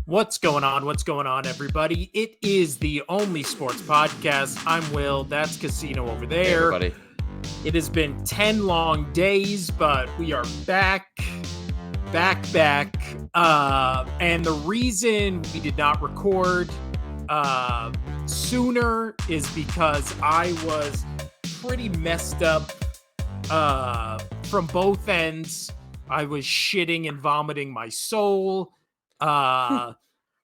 What's going on? What's going on, everybody? It is the Only Sports Podcast. I'm Will. That's Casino over Hey, there. everybody. It has been 10 long days, but we are back. And the reason we did not record sooner is because I was pretty messed up from both ends. I was shitting and vomiting my soul.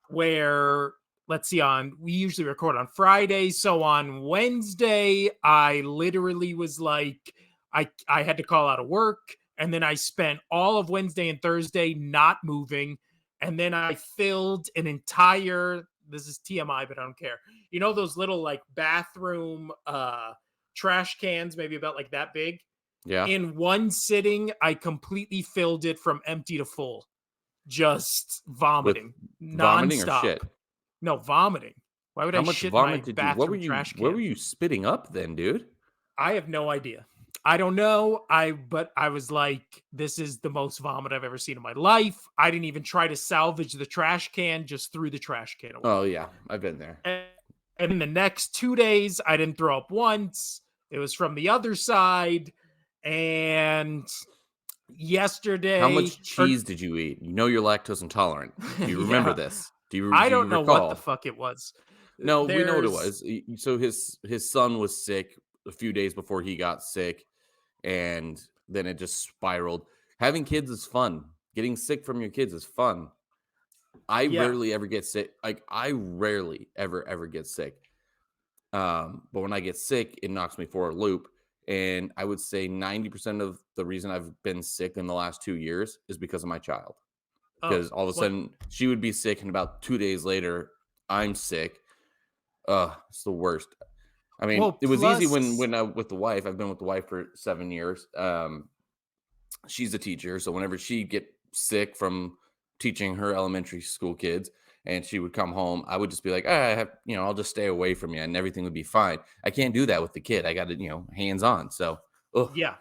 Where let's see, we usually record on Friday, so on Wednesday I literally was like, I had to call out of work, and then I spent all of Wednesday and Thursday not moving, and then I filled an entire, this is TMI but I don't care, you know, those little like bathroom trash cans, maybe about like that big. Yeah. In one sitting I completely filled it from empty to full, just vomiting. Vomiting or Nonstop. shit? No, vomiting. Why would How I much shit vomit my did you? bathroom trash can? What were you spitting up then, dude? I have no idea. I don't know. But I was like, this is the most vomit I've ever seen in my life. I didn't even try to salvage the trash can, just threw the trash can away. Oh yeah, I've been there. And in the next 2 days, I didn't throw up once. It was from the other side. And yesterday, how much cheese did you eat? You know you're lactose intolerant. Do you remember this? I don't know what the fuck it was. No, we know what it was. So his son was sick a few days before he got sick, and then it just spiraled. Having kids is fun. Getting sick from your kids is fun. I rarely ever get sick. Like, I rarely ever get sick. But when I get sick, it knocks me for a loop. And I would say 90% of the reason I've been sick in the last 2 years is because of my child. Because all of a sudden she would be sick, and about 2 days later, I'm sick. It's the worst. I mean, it was easy when I with the wife. I've been with the wife for 7 years. She's a teacher, so whenever she'd get sick from teaching her elementary school kids, and she would come home, I would just be like, I'll just stay away from you, and everything would be fine. I can't do that with the kid. I got to, hands on. So, yeah.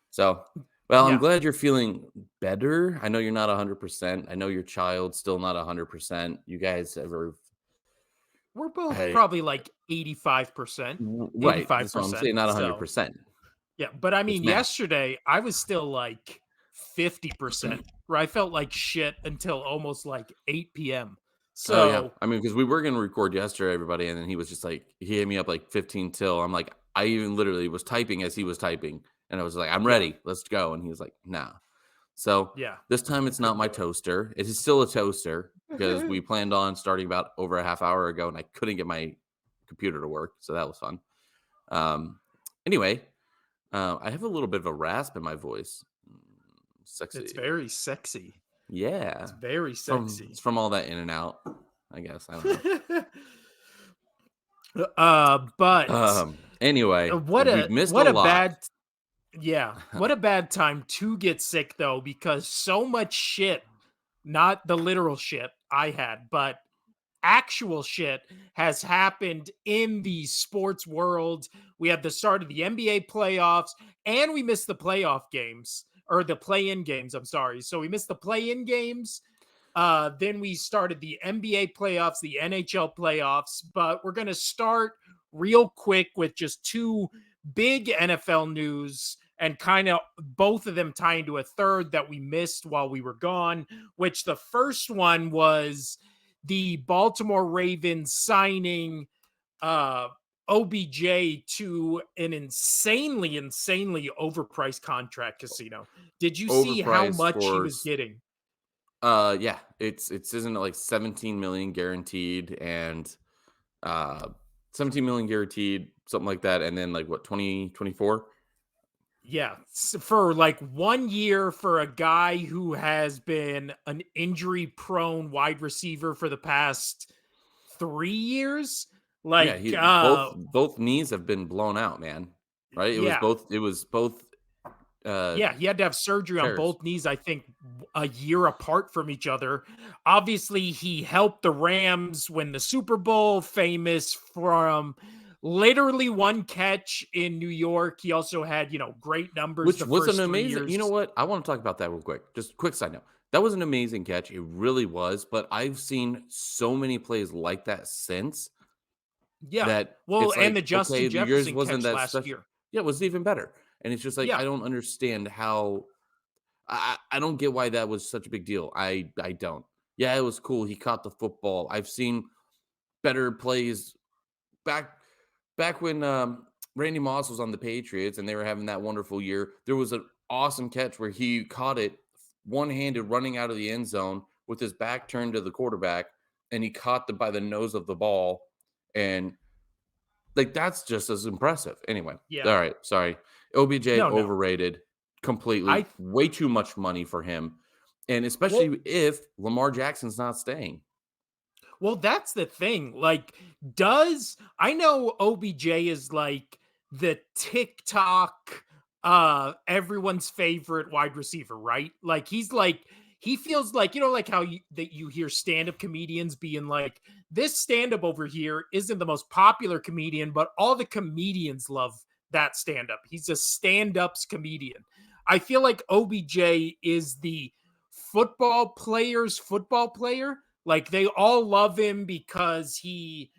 So, well, I'm glad you're feeling better. I know you're not 100%. I know your child's still not 100%. You guys we're both probably like 85%. Right. 85%. That's what I'm saying, not 100%. So, yeah, but I mean, yesterday I was still like 50%, where I felt like shit until almost like 8 p.m. So, yeah. I mean, because we were going to record yesterday, everybody, and then he was just like, he hit me up like 15 till. I'm like, I even literally was typing as he was typing, and I was like, I'm ready. Let's go. And he was like, nah. So this time it's not my toaster. It is still a toaster, because we planned on starting about over a half hour ago, and I couldn't get my computer to work. So that was fun. Anyway, I have a little bit of a rasp in my voice. Sexy. It's very sexy. Yeah. It's very sexy. It's from all that in and out, I guess. I don't know. But anyway, what a bad time to get sick, though, because so much shit, not the literal shit I had, but actual shit has happened in the sports world. We had the start of the NBA playoffs, and we missed the playoff games, or the play-in games. I'm sorry. So we missed the play-in games. Then we started the NBA playoffs, the NHL playoffs, but we're going to start real quick with just two big NFL news, and kind of both of them tie into a third that we missed while we were gone, which the first one was the Baltimore Ravens signing OBJ to an insanely overpriced contract, Casino. Did you see how much he was getting? Yeah, it's isn't it like 17 million guaranteed, and 17 million guaranteed, something like that, and then like what, 2024? Yeah, for like 1 year for a guy who has been an injury prone wide receiver for the past 3 years. Like, both knees have been blown out, man. Right? It was both. He had to have surgery on both knees, I think, a year apart from each other. Obviously, he helped the Rams win the Super Bowl, famous from literally one catch in New York. He also had, great numbers Which the was an first 3 amazing, you know years. what? I wanna talk about that real quick. Just quick side note. That was an amazing catch. It really was, but I've seen so many plays like that since Yeah. that Well, it's and like, the okay, Justin yours Jefferson wasn't catch that last special. year. Yeah, it was even better. And it's just like, Yeah. I don't understand how I don't get why that was such a big deal. I don't. Yeah, it was cool. He caught the football. I've seen better plays back back when Randy Moss was on the Patriots and they were having that wonderful year. There was an awesome catch where he caught it one-handed running out of the end zone with his back turned to the quarterback, and he caught the by the nose of the ball, and like that's just as impressive. Anyway, Yeah. all right, sorry. OBJ No, no. overrated completely. I Way too much money for him, and well, especially if Lamar Jackson's not staying. Well, that's the thing. Like, does I know OBJ is like the TikTok everyone's favorite wide receiver, right? Like he feels like, like how you hear stand-up comedians being like, this stand-up over here isn't the most popular comedian, but all the comedians love that stand-up. He's a stand-ups comedian. I feel like OBJ is the football player's football player. Like, they all love him because he,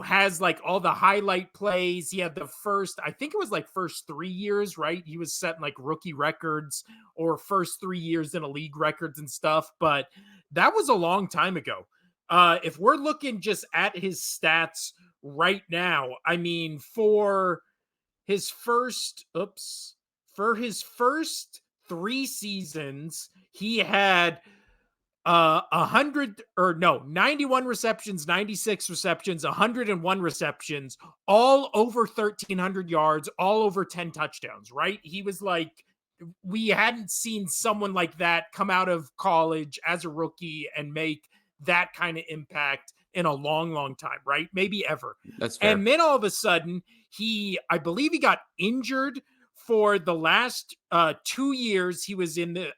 has like all the highlight plays. He had the first, I think it was like first 3 years, right? He was setting like rookie records or first 3 years in a league records and stuff. But that was a long time ago. If we're looking just at his stats right now, I mean, his first, oops, for his first 3 seasons, he had 100 or no 91 receptions, 96 receptions, 101 receptions, all over 1,300 yards, all over 10 touchdowns, right? He was like, we hadn't seen someone like that come out of college as a rookie and make that kind of impact in a long, long time, right? Maybe ever. That's fair. And then all of a sudden, I believe he got injured for the last 2 years. He was in the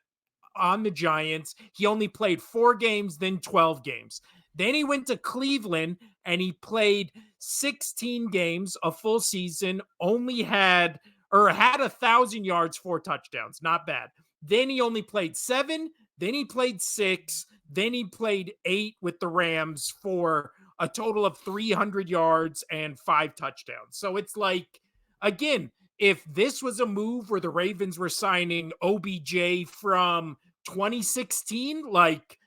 on the Giants. He only played 4 games, then 12 games. Then he went to Cleveland and he played 16 games, a full season, only had 1,000 yards, 4 touchdowns. Not bad. Then he only played 7, then he played 6, then he played 8 with the Rams for a total of 300 yards and 5 touchdowns. So it's like, again, if this was a move where the Ravens were signing OBJ from 2016, like,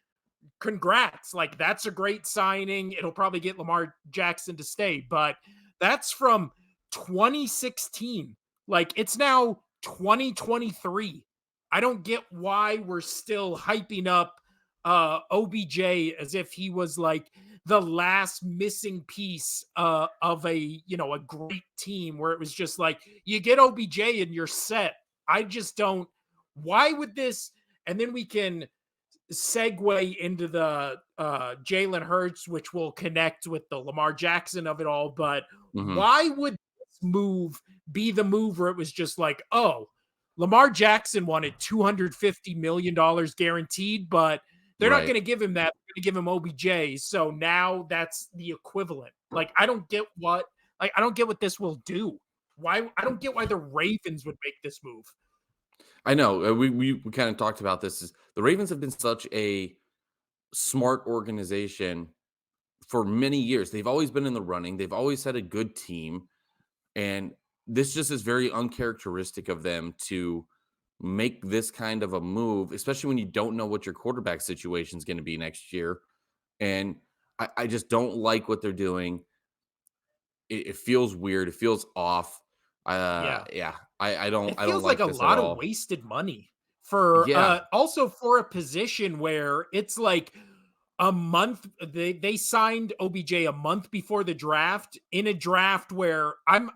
congrats. Like, that's a great signing. It'll probably get Lamar Jackson to stay, but that's from 2016. Like, it's now 2023. I don't get why we're still hyping up OBJ as if he was like the last missing piece of a great team where it was just like, you get OBJ and you're set. I just don't. Why would this? And then we can segue into the Jalen Hurts, which will connect with the Lamar Jackson of it all. But Mhm. why would this move be the move where it was just like, oh, Lamar Jackson wanted $250 million guaranteed, but they're not Right. going to give him that. They're going to give him OBJ. So now that's the equivalent. Like, I don't get what this will do. Why? I don't get why the Ravens would make this move. I know. We kind of talked about this. Is the Ravens have been such a smart organization for many years. They've always been in the running. They've always had a good team, and this just is very uncharacteristic of them to make this kind of a move, especially when you don't know what your quarterback situation is going to be next year. And I just don't like what they're doing. It feels weird. It feels off. Yeah. Yeah, It I don't feels like like a this at lot of all. wasted money for Yeah. also for a position where it's like a month they signed OBJ a month before the draft, in a draft where I'm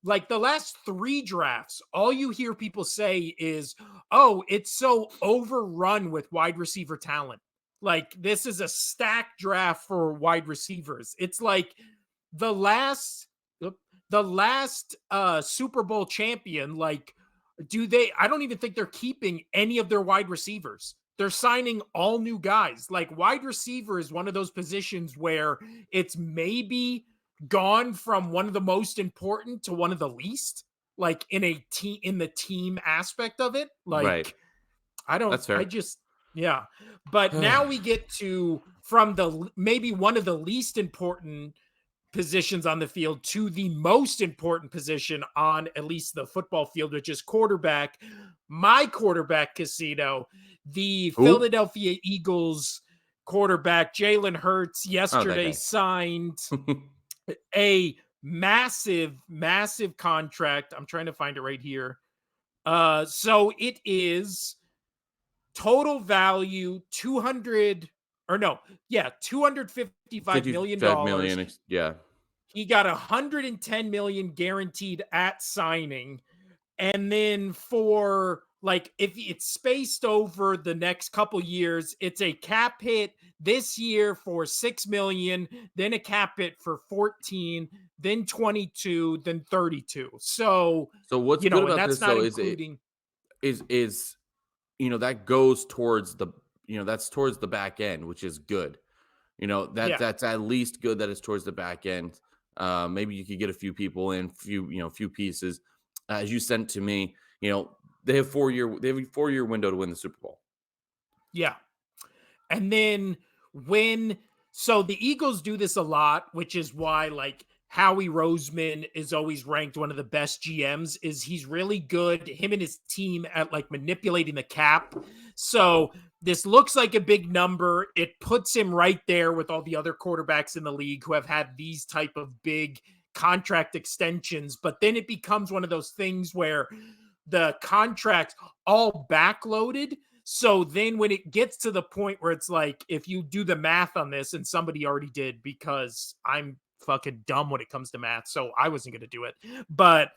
like, the last 3 drafts, all you hear people say is, "Oh, it's so overrun with wide receiver talent." Like, this is a stacked draft for wide receivers. It's like the last the last Super Bowl champion, like, I don't even think they're keeping any of their wide receivers. They're signing all new guys. Like, wide receiver is one of those positions where it's maybe gone from one of the most important to one of the least, like in the team aspect of it. Right. Like I don't That's I fair. just yeah. But now we get to from the maybe one of the least important positions on the field to the most important position on at least the football field, which is quarterback. My quarterback casino, the Who? Philadelphia Eagles quarterback, Jalen Hurts, Oh, that yesterday guy. signed a massive, massive contract. I'm trying to find it right here. So it is total value 200 or no, yeah, 255 million 55 dollars. million. Yeah. He got 110 million guaranteed at signing. And then for like if it's spaced over the next couple years, it's a cap hit this year for 6 million, then a cap hit for 14, then 22, then 32. So, So what's you good know, and about that's this not though is it including is that goes towards the that's towards the back end, which is good. yeah. That's at least good that it's towards the back end. Maybe you could get a few people in, few pieces. As you sent to me, they have a 4-year window to win the Super Bowl. Yeah. And then when so the Eagles do this a lot, which is why like Howie Roseman is always ranked one of the best GMs is he's really good him and his team at like manipulating the cap. So this looks like a big number. It puts him right there with all the other quarterbacks in the league who have had these type of big contract extensions, but then it becomes one of those things where the contracts all backloaded, so then when it gets to the point where it's like, if you do the math on this, and somebody already did because I'm fucking dumb when it comes to math, so I wasn't going to do it. But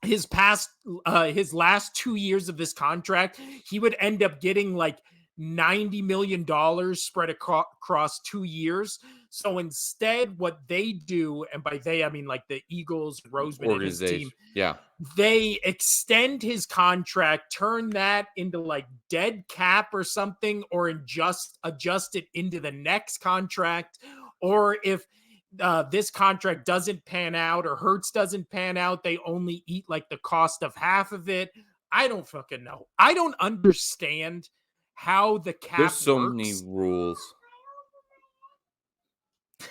his last 2 years of this contract, he would end up getting like $90 million spread across 2 years. So instead, what they do, and by they, I mean like the Eagles, Roseman, and his team, Organization. Yeah. they extend his contract, turn that into like dead cap or something, or adjust it into the next contract. Or if this contract doesn't pan out or Hertz doesn't pan out, they only eat like the cost of half of it. I don't fucking know. I don't understand how the There's cap so many works. rules.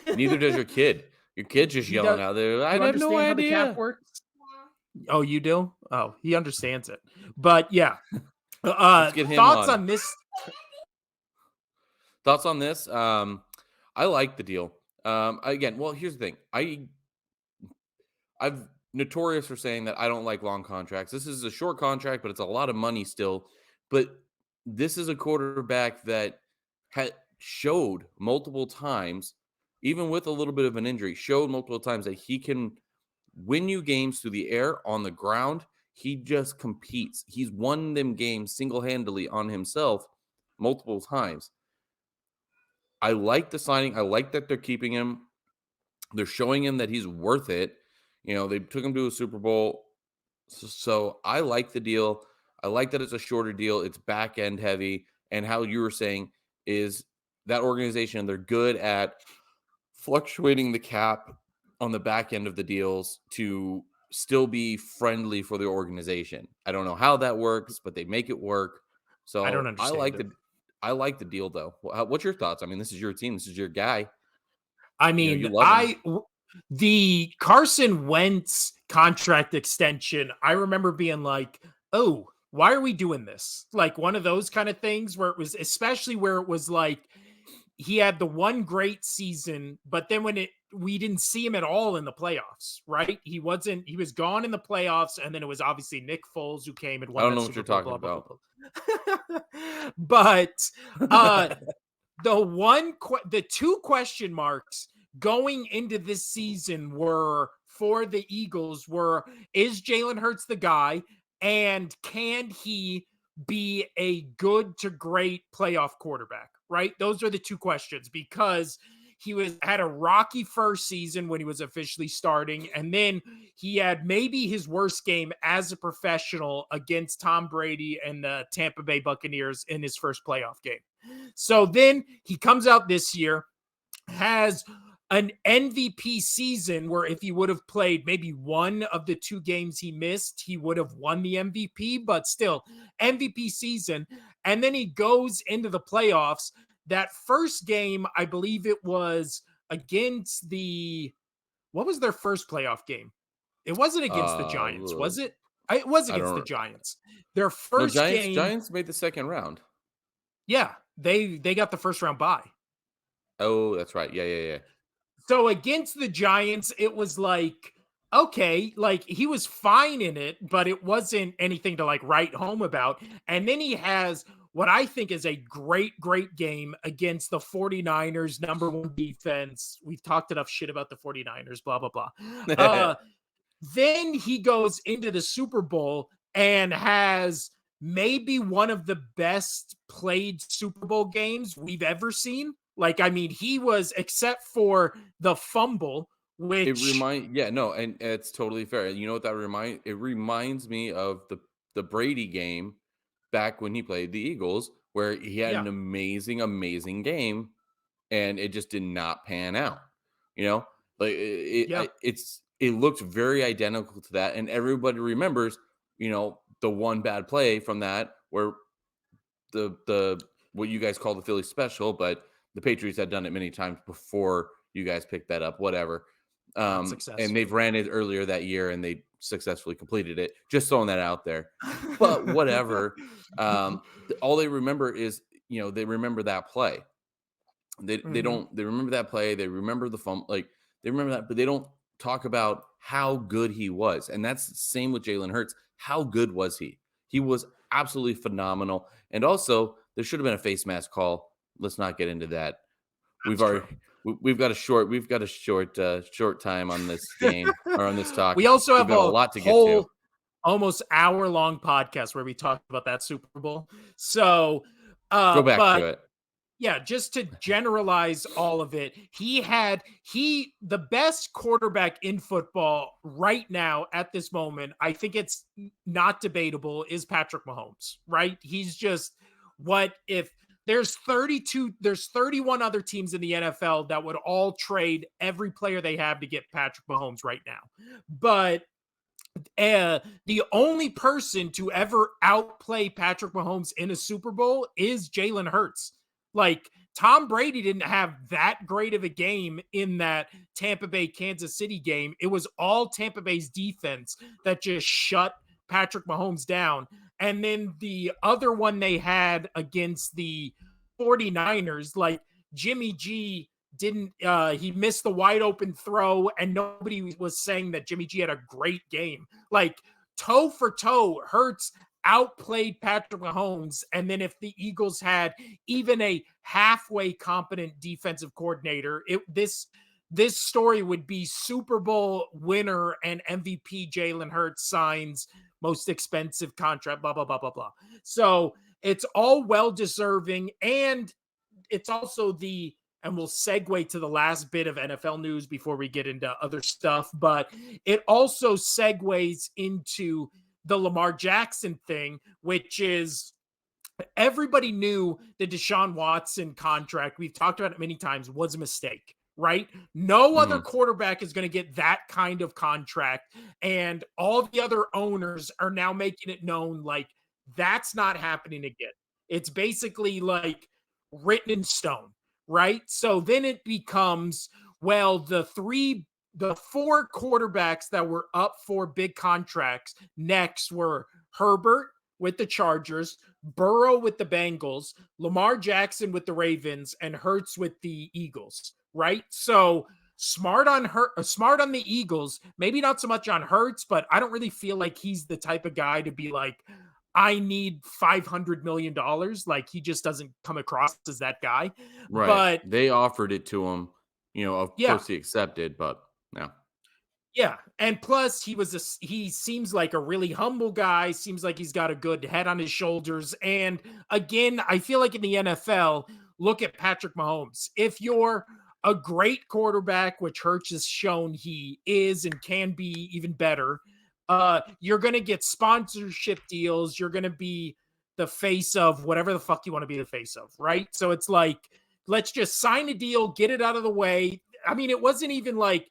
Neither does your kid. Your kid's just He yelling does. out there. I You have no understand how the cap idea. works? Oh, you do? Oh, he understands it. But yeah, Let's get him thoughts on. on this? Thoughts on this? I like the deal. Again, well, here's the thing. I've notorious for saying that I don't like long contracts. This is a short contract, but it's a lot of money still. But this is a quarterback that had showed multiple times, even with a little bit of an injury, showed multiple times that he can win you games through the air, on the ground. He just competes. He's won them games single-handedly on himself multiple times. I like the signing. I like that they're keeping him. They're showing him that he's worth it. They took him to a Super Bowl. So I like the deal. I like that it's a shorter deal. It's back end heavy. And how you were saying is that organization, they're good at fluctuating the cap on the back end of the deals to still be friendly for the organization. I don't know how that works, but they make it work. I don't So understand it. I like the deal though. What's your thoughts? I mean, this is your team. This is your guy. I mean, You love him. the Carson Wentz contract extension, I remember being like, "Oh, why are we doing this?" Like one of those kind of things where it was, especially where it was like he had the one great season, but then we didn't see him at all in the playoffs, right? He was gone in the playoffs, and then it was obviously Nick Foles who came and I won don't that know what Super you're Bowl, talking blah blah blah about. blah. But uh the two question marks going into this season were for the Eagles were, is Jalen Hurts the guy, and can he be a good to great playoff quarterback, right? Those are the two questions, because he had a rocky first season when he was officially starting, and then he had maybe his worst game as a professional against Tom Brady and the Tampa Bay Buccaneers in his first playoff game. So then he comes out this year, has an MVP season where if he would have played maybe one of the 2 games he missed, he would have won the MVP, but still MVP season. And then he goes into the playoffs. That first game, I believe it was against what was their first playoff game? It wasn't against the Giants, Uh, was it? It was I against the don't. Giants. Their No, first game, Giants made the second round. yeah, they got the first round bye. Oh, that's right. Yeah, yeah, yeah. So against the Giants, it was like, okay, like he was fine in it, but it wasn't anything to like write home about. And then he has what I think is a great, great game against the 49ers, number 1 defense. We've talked enough shit about the 49ers, blah, blah, blah. Uh, then he goes into the Super Bowl and has maybe one of the best played Super Bowl games we've ever seen. Like, I mean, he was, except for the fumble, which, Yeah, no, and it's totally fair. You know what that it reminds me of the Brady game back when he played the Eagles, where he had yeah, an amazing, amazing game, and it just did not pan out. You know, like yeah, it looked very identical to that, and everybody remembers, the one bad play from that where the what you guys call the Philly special, but the Patriots had done it many times before you guys picked that up, whatever. not And they've successfully. ran it earlier that year and they successfully completed it. Just throwing that out there. But whatever. All they remember is, they remember that play. They Mhm. don't they remember that play, they remember the fun, like they remember that, but they don't talk about how good he was. And that's the same with Jalen Hurts. How good was he? He was absolutely phenomenal. And also, there should have been a face mask call. Let's not get into that. We've That's already true. we've got a short time on this game or on this talk. We also We've have got a a lot to get to. whole almost hour-long podcast where we talked about that Super Bowl. So, Go back to but it. yeah, just to generalize all of it, the best quarterback in football right now at this moment, I think it's not debatable, is Patrick Mahomes, right? He's just what if there's 31 other teams in the NFL that would all trade every player they have to get Patrick Mahomes right now. But the only person to ever outplay Patrick Mahomes in a Super Bowl is Jalen Hurts. Like, Tom Brady didn't have that great of a game in that Tampa Bay Kansas City game. It was all Tampa Bay's defense that just shut Patrick Mahomes down. And then the other one they had against the 49ers, like Jimmy G didn't he missed the wide open throw and nobody was saying that Jimmy G had a great game. Like, toe for toe, Hurts outplayed Patrick Mahomes. And then if the Eagles had even a halfway competent defensive coordinator, this story would be Super Bowl winner and MVP Jalen Hurts signs most expensive contract, blah, blah, blah, blah, blah. So it's all well deserving. And it's also and we'll segue to the last bit of NFL news before we get into other stuff, but it also segues into the Lamar Jackson thing, which is everybody knew the Deshaun Watson contract, we've talked about it many times, was a mistake, right? No other Mhm. quarterback is going to get that kind of contract. And all the other owners are now making it known like that's not happening again. It's basically like written in stone, right? So then it becomes, well, the 4 quarterbacks that were up for big contracts next were Herbert with the Chargers, Burrow with the Bengals, Lamar Jackson with the Ravens, and Hurts with the Eagles, right? So smart on the Eagles, maybe not so much on Hurts, but I don't really feel like he's the type of guy to be like, I need $500 million. Like, he just doesn't come across as that guy. Right. But They offered it to him. Of yeah, course he accepted, but yeah. yeah, and plus he seems like a really humble guy, seems like he's got a good head on his shoulders. And again, I feel like in the NFL, look at Patrick Mahomes. If you're a great quarterback, which Hurts has shown he is and can be even better, you're going to get sponsorship deals, you're going to be the face of whatever the fuck you want to be the face of, right? So it's like, let's just sign a deal, get it out of the way. I mean, it wasn't even like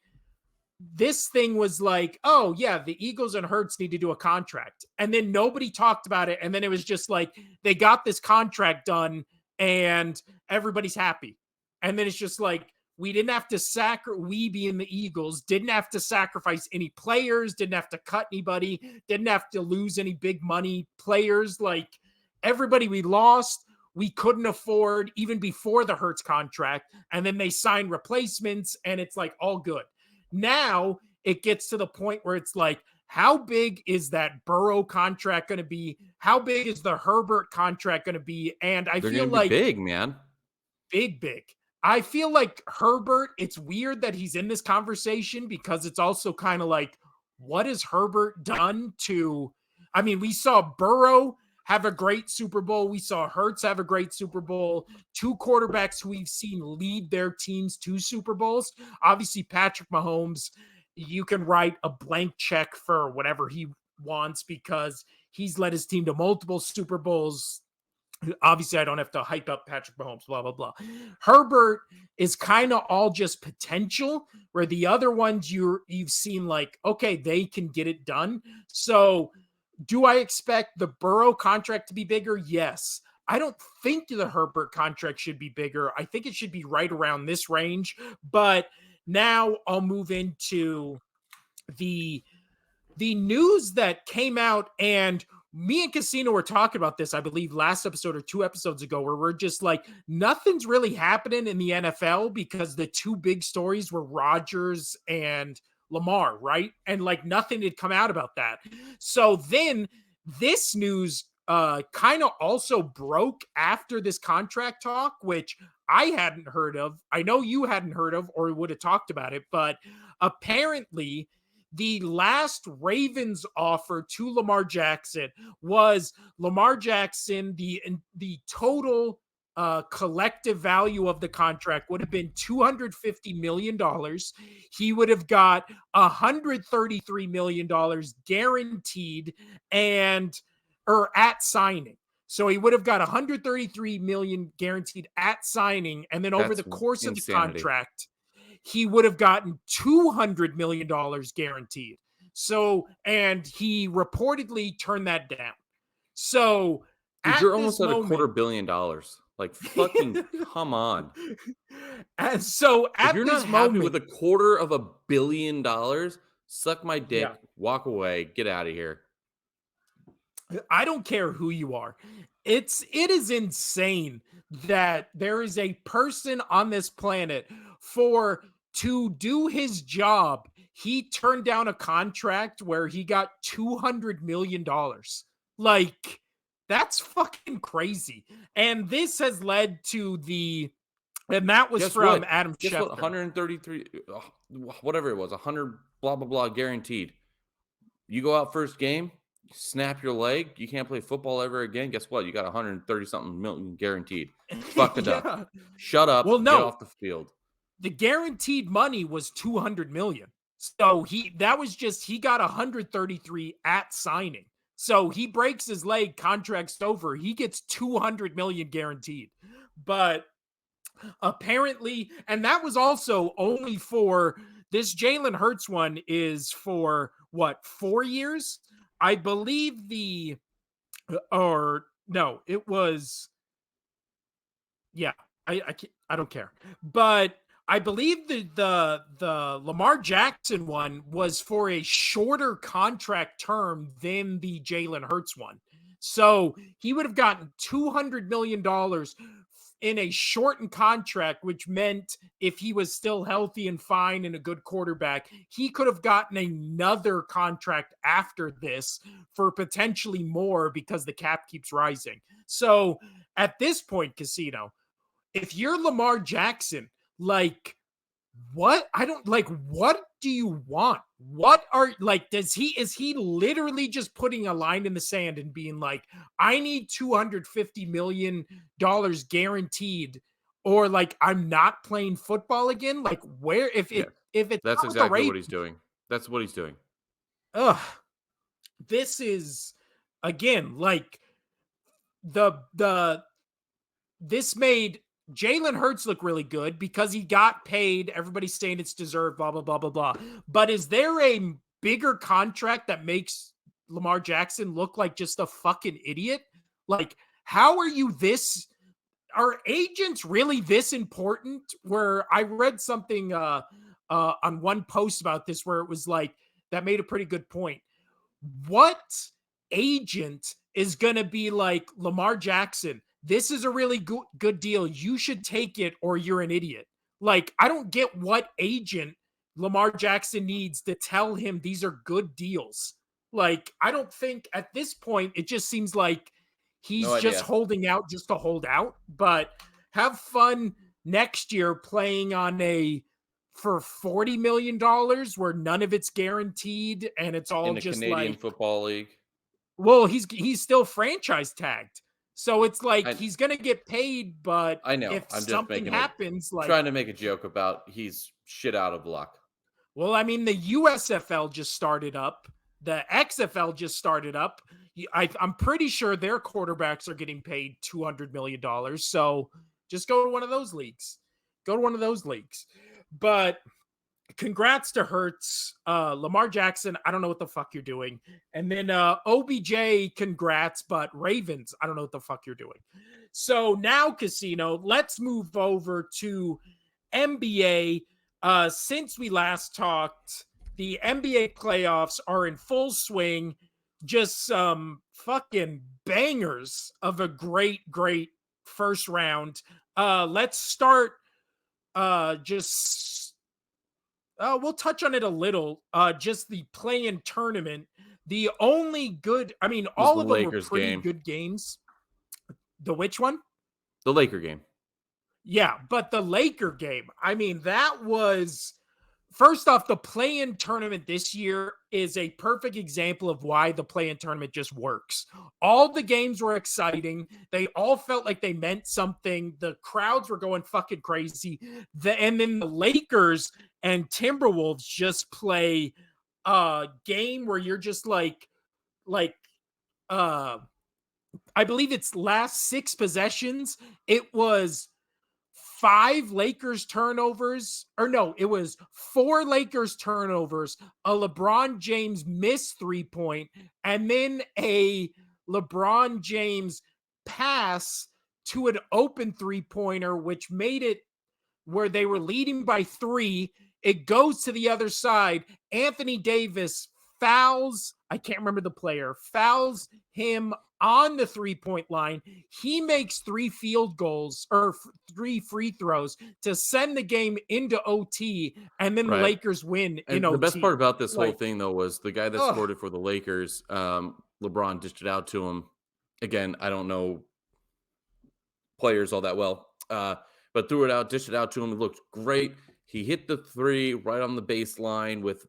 this thing was like, oh yeah, the Eagles and Hurts need to do a contract. And then nobody talked about it. And then it was just like they got this contract done and everybody's happy. And then it's just like we didn't have to we being the Eagles didn't have to sacrifice any players, didn't have to cut anybody, didn't have to lose any big money players. Like everybody we lost, we couldn't afford even before the Hurts contract. And then they signed replacements and it's like all good. Now it gets to the point where it's like, how big is that Burrow contract going to be? How big is the Herbert contract going to be? And I They're feel going to be like big, man. big. I feel like Herbert, it's weird that he's in this conversation because it's also kind of like, what has Herbert done to? I mean, we saw Burrow have a great Super Bowl. We saw Hurts have a great Super Bowl. Two quarterbacks who we've seen lead their teams to Super Bowls. Obviously, Patrick Mahomes, you can write a blank check for whatever he wants because he's led his team to multiple Super Bowls. Obviously, I don't have to hype up Patrick Mahomes, blah, blah, blah. Herbert is kind of all just potential, where the other ones you've seen like, okay, they can get it done. So do I expect the Burrow contract to be bigger? Yes. I don't think the Herbert contract should be bigger. I think it should be right around this range. But now I'll move into the news that came out, and me and Casino were talking about this, I believe, last episode or 2 episodes ago, where we're just like, nothing's really happening in the NFL because the two big stories were Rodgers and Lamar, right? And like nothing had come out about that. So then this news kind of also broke after this contract talk, which I hadn't heard of. I know you hadn't heard of or would have talked about it, but apparently the last Ravens offer to Lamar Jackson was Lamar Jackson, the total collective value of the contract would have been $250 million. He would have got $133 million guaranteed and or at signing. So he would have got 133 million guaranteed at signing, and then over That's the course of the insanity. contract, he would have gotten $200 million guaranteed. So, and he reportedly turned that down. So, Dude, at you're almost this at a moment, quarter billion dollars. Like, fucking come on. and so If at you're not this happy with moment, $250 million, suck my yeah, dick, walk away, get out of here. I don't care who you are. It is insane that there is a person on this planet for to do his job. He turned down a contract where he got $200 million. Like that's fucking crazy. And this has led to and that was Guess from what? Adam Guess what? Schefter. 133, whatever it was, 100 blah blah blah guaranteed. You go out first game, snap your leg, you can't play football ever again. Guess what? You got 130 something million guaranteed. Fuck it up. Yeah. Shut Well, up, get no, off the field. the guaranteed money was 200 million. So that was just he got 133 at signing. So he breaks his leg, contract's over. He gets 200 million guaranteed. But apparently, and that was also only for this Jalen Hurts one is for what, 4 years? I believe or no, it was yeah, I don't care. But I believe the Lamar Jackson one was for a shorter contract term than the Jalen Hurts one. So he would have gotten $200 million in a shortened contract, which meant if he was still healthy and fine and a good quarterback, he could have gotten another contract after this for potentially more because the cap keeps rising. So at this point, Casino, if you're Lamar Jackson, like what? I don't like what do you want? What are like is he literally just putting a line in the sand and being like, I need $250 million guaranteed, or like I'm not playing football again? Like where Yeah. if it's That's not with the exactly what Ravens, he's doing. That's what he's doing. ugh, this is again like the this made Jalen Hurts looked really good because he got paid. Everybody's saying it's deserved, blah, blah, blah, blah, blah. But is there a bigger contract that makes Lamar Jackson look like just a fucking idiot? Like, how are you this? Are agents really this important? Where I read something on one post about this where it was like, that made a pretty good point. What agent is going to be like, Lamar Jackson, this is a really good deal. You should take it or you're an idiot. Like, I don't get what agent Lamar Jackson needs to tell him these are good deals. Like, I don't think at this point, it just seems like No he's just idea. holding out just to hold out. But have fun next year playing on a for $40 million where none of it's guaranteed and it's all In the just Canadian like, Football League. well, he's still franchise tagged. So it's like I he's gonna get paid, but I know. if I'm just something making a happens, like, trying to make a joke about he's shit out of luck. well, I mean, the USFL just started up, the XFL just started up. I'm pretty sure their quarterbacks are getting paid $200 million. So just go to one of those leagues. Go to one of those leagues. But congrats to Hurts. Lamar Jackson, I don't know what the fuck you're doing. And then OBJ, congrats, but Ravens, I don't know what the fuck you're doing. So now, Casino, let's move over to NBA. Since we last talked, the NBA playoffs are in full swing. Just some fucking bangers of a great first round. Let's start just we'll touch on it a little. Just the play-in tournament. The only good, I mean, Was all the of them were Lakers pretty game. good games. The which one? The Laker game. Yeah, but the Laker game, I mean, that was first off, the play-in tournament this year is a perfect example of why the play-in tournament just works. All the games were exciting. They all felt like they meant something. The crowds were going fucking crazy. And then the Lakers and Timberwolves just play a game where you're just like uh I believe it's last 6 possessions. It was 5 Lakers turnovers, or no, it was 4 Lakers turnovers, a LeBron James missed 3 point, and then a LeBron James pass to an open 3 pointer, which made it where they were leading by 3. It goes to the other side. Anthony Davis fouls, I can't remember the player, fouls him on the 3 point line. He makes 3 field goals or 3 free throws to send the game into OT, and then the Right. Lakers win in And the best part OT. about this whole Like, thing, though, was the guy that oh, scored it for the Lakers, LeBron dished it out to him. Again, I don't know players all that well, but threw it out, dished it out to him. It looked great. He hit the three right on the baseline with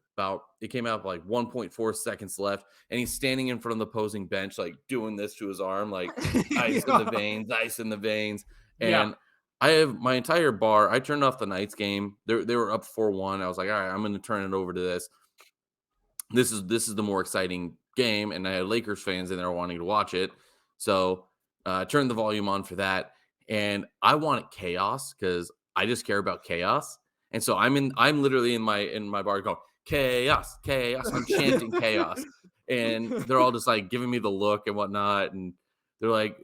it came out like 1.4 seconds left. And he's standing in front of the opposing bench, like doing this to his arm, like ice in the yeah, veins, ice in the veins. yeah, And I have my entire bar. I turned off the Knights game. They were up 4-1. I was like, all right, I'm going to turn it over to this. This is the more exciting game, and I had Lakers fans in there wanting to watch it. So turned the volume on for that, and I wanted chaos because I just care about chaos. And so I'm literally in my bar going chaos, chaos. I'm chanting chaos, and they're all just like giving me the look and whatnot, and they're like,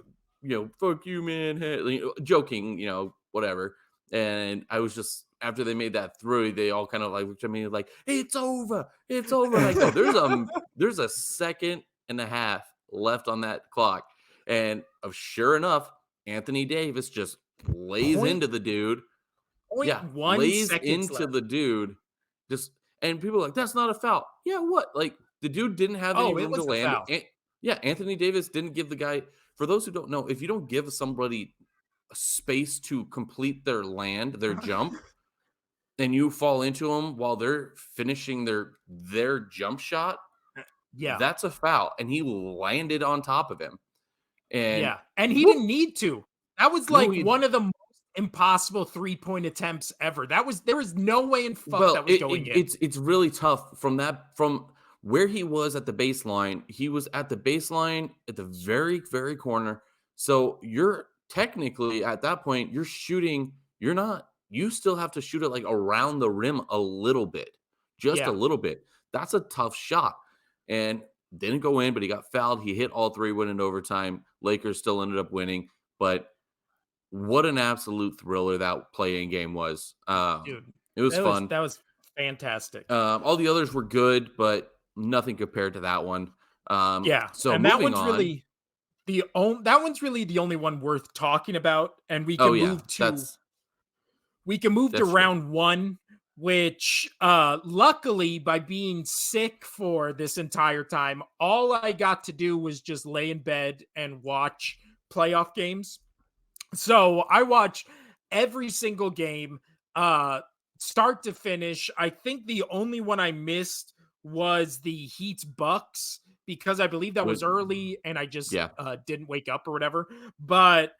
fuck you, man, hey, joking, whatever. And I was just after they made that through, they all kind of like looked at me like, it's over, it's over. And I go, there's a second and a half left on that clock. And sure enough, Anthony Davis just lays point into the dude. point Yeah, one lays seconds into left. the dude. Just and people are like, that's not a foul. Yeah, what? Like the dude didn't have any Oh, it room to was a land. foul. Yeah, Anthony Davis didn't give the guy. For those who don't know, if you don't give somebody space to complete their jump, and you fall into them while they're finishing their jump shot, Yeah, that's a foul. And he landed on top of him. And yeah, and he whoop, didn't need to. That was no, like he one of the most impossible 3 point attempts ever. There was no way in fuck well, that was going in. it's really tough from where he was at the baseline. He was at the baseline at the very, very corner. So you're technically at that point you still have to shoot it like around the rim a little bit, just a Yeah, little bit. That's a tough shot. And didn't go in, but he got fouled. He hit all three, went into overtime. Lakers still ended up winning. But what an absolute thriller that playing game was. dude, It was that fun. was fantastic. All the others were good, but nothing compared to that one. Yeah, So and that moving one's on. really that one's really the only one worth talking about, and Oh yeah, we can move to that's true. round one, which luckily by being sick for this entire time, all I got to do was just lay in bed and watch playoff games. So I watched every single game, uh, start to finish. I think the only one I missed was the Heat Bucks because I believe that Would was early and I just Yeah. didn't wake up or whatever. But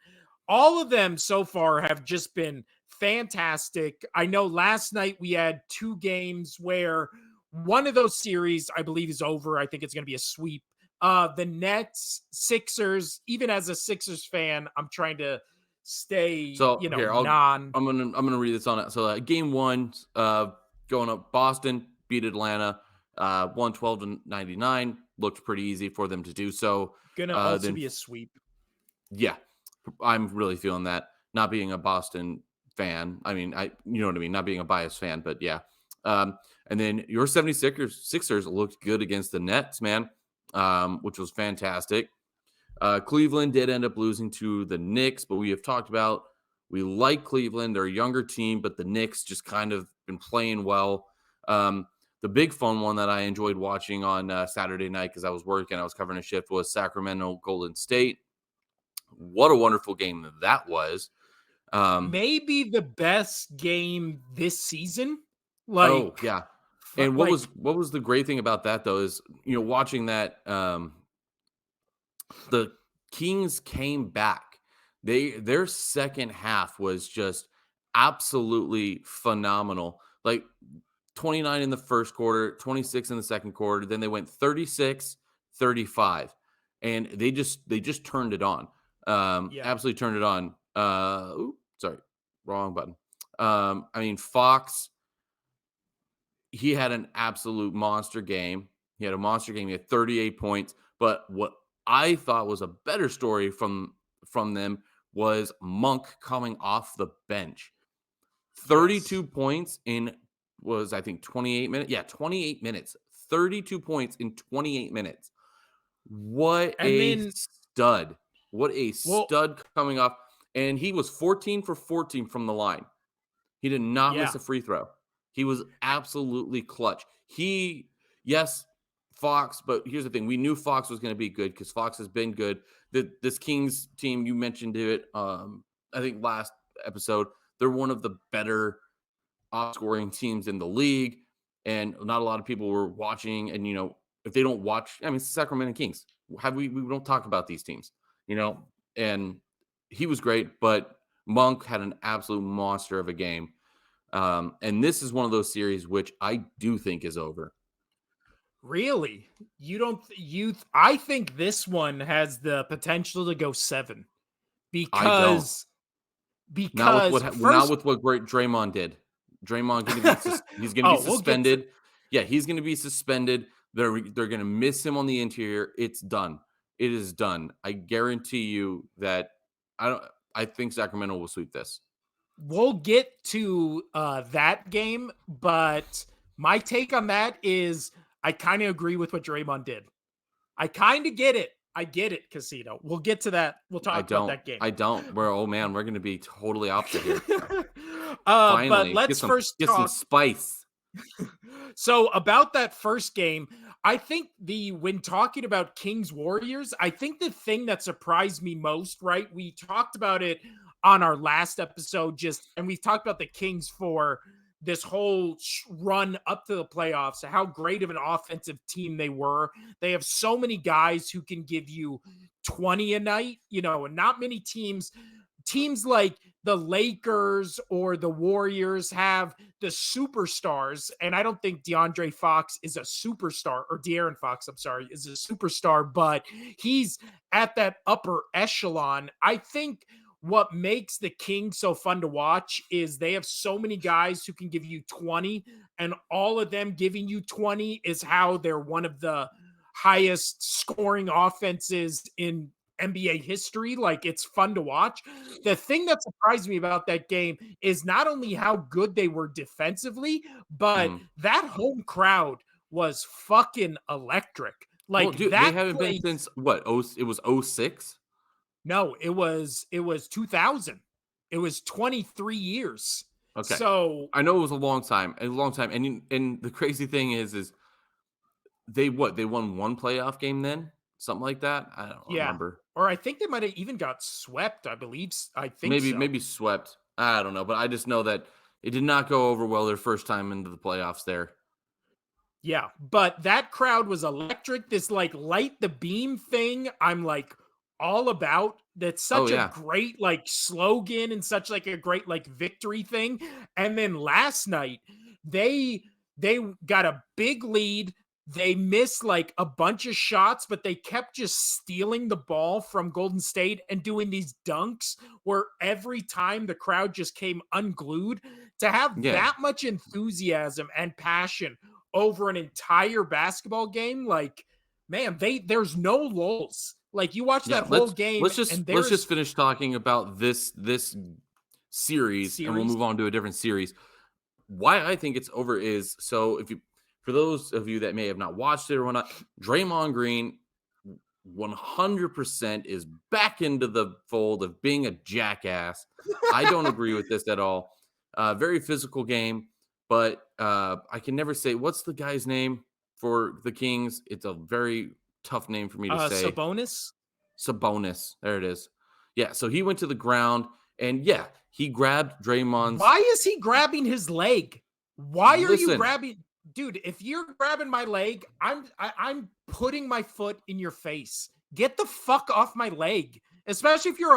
all of them so far have just been fantastic. I know last night we had two games where one of those series I believe is over. I think it's going to be a sweep. The Nets, Sixers, even as a Sixers fan, I'm trying to stay, So here, non. I'm gonna read this on it. So game one, going up, Boston beat Atlanta, 112 to 99. Looked pretty easy for them to do so. Gonna also Then be a sweep. yeah, I'm really feeling that. Not being a Boston fan, I mean, you know what I mean. Not being a biased fan, but yeah. And then your 76ers Sixers looked good against the Nets, man, which was fantastic. Cleveland did end up losing to the Knicks, but we have talked about we like Cleveland. They're a younger team, but the Knicks just kind of been playing well. The big fun one that I enjoyed watching on Saturday night because I was working, I was covering a shift, was Sacramento Golden State. What a wonderful game that was. Um, Maybe the best game this season. Like, oh yeah, and like, what was the great thing about that though is watching that the Kings came back. Their second half was just absolutely phenomenal. Like 29 in the first quarter, 26 in the second quarter, then they went 36, 35, and they just turned it on. yeah. Absolutely turned it on. Sorry, wrong button. I mean Fox, he had an absolute monster game. He had a monster game. He had 38 points. But what I thought was a better story from them was Monk coming off the bench. 32 Yes. points in was I think 28 minutes. Yeah, 28 minutes. 32 points in 28 minutes. What And a then, stud. What a well, stud coming off. And he was 14 for 14 from the line. He did not miss yeah. a free throw. He was absolutely clutch. Yes, Fox, but here's the thing. We knew Fox was going to be good because Fox has been good. This Kings team, you mentioned it, I think last episode, they're one of the better scoring teams in the league. And not a lot of people were watching. And, if they don't watch, I mean, it's the Sacramento Kings. We don't talk about these teams, and he was great, but Monk had an absolute monster of a game. And this is one of those series which I do think is over. Really? You don't you I think this one has the potential to go 7 I don't. because Not first with what great Draymond did. Draymond gonna be he's gonna be oh, we'll get to suspended. Yeah, he's gonna be suspended. They're gonna miss him on the interior. It's done. It is done. I guarantee you that I don't. I think Sacramento will sweep this. we'll get to that game, but my take on that is I kind of agree with what Draymond did. I kind of get it. I get it, Casino. We'll get to that. We'll I talk about don't. that game. I don't. Oh man, we're gonna be totally opposite here. But Finally, let's first get some talk. spice. So about that first game, I think when talking about Kings Warriors, I think the thing that surprised me most, right? We talked about it on our last episode, and we've talked about the Kings for this whole run up to the playoffs, how great of an offensive team they were. They have so many guys who can give you 20 a night, and not many teams like the Lakers or the Warriors have the superstars. And I don't think DeAndre Fox is a superstar, or De'Aaron Fox, I'm sorry, is a superstar, but he's at that upper echelon. I think what makes the Kings so fun to watch is they have so many guys who can give you 20, and all of them giving you 20 is how they're one of the highest scoring offenses in NBA history. Like, it's fun to watch. The thing that surprised me about that game is not only how good they were defensively, but Mhm. that home crowd was fucking electric. Well, Like, dude, they that haven't been place. since what? Oh, it was '06. No, it was 2000. It was 23 years. Okay. So, I know it was a long time, and the crazy thing is they what? They won 1 playoff game then? Something like that? I don't yeah. remember. Or I think they might have even got swept, I believe. I think Maybe so. maybe swept. I don't know, but I just know that it did not go over well their first time into the playoffs there. Yeah, but that crowd was electric. This like light the beam thing, I'm like all about. That's Oh, such a yeah. great like slogan and such like a great like victory thing. And then last night, they got a big lead. They missed like a bunch of shots, but they kept just stealing the ball from Golden State and doing these dunks where every time the crowd just came unglued. To have Yeah. that much enthusiasm and passion over an entire basketball game, like, man, there's no lulls. Like, you watch Yeah, that whole game and let's just there's finish talking about this series, and we'll series. move on to a different series. Why I think it's over is so if you for those of you that may have not watched it or whatnot, Draymond Green 100% is back into the fold of being a jackass. I don't agree with this at all. Very physical game, but I can never say what's the guy's name for the Kings. It's a very tough name for me to say. Sabonis. Sabonis. There it is. Yeah, so he went to the ground and yeah, he grabbed Draymond's Why is he grabbing his leg? Why are you listen. grabbing, dude? If you're grabbing my leg, I'm putting my foot in your face. Get the fuck off my leg. Especially if you're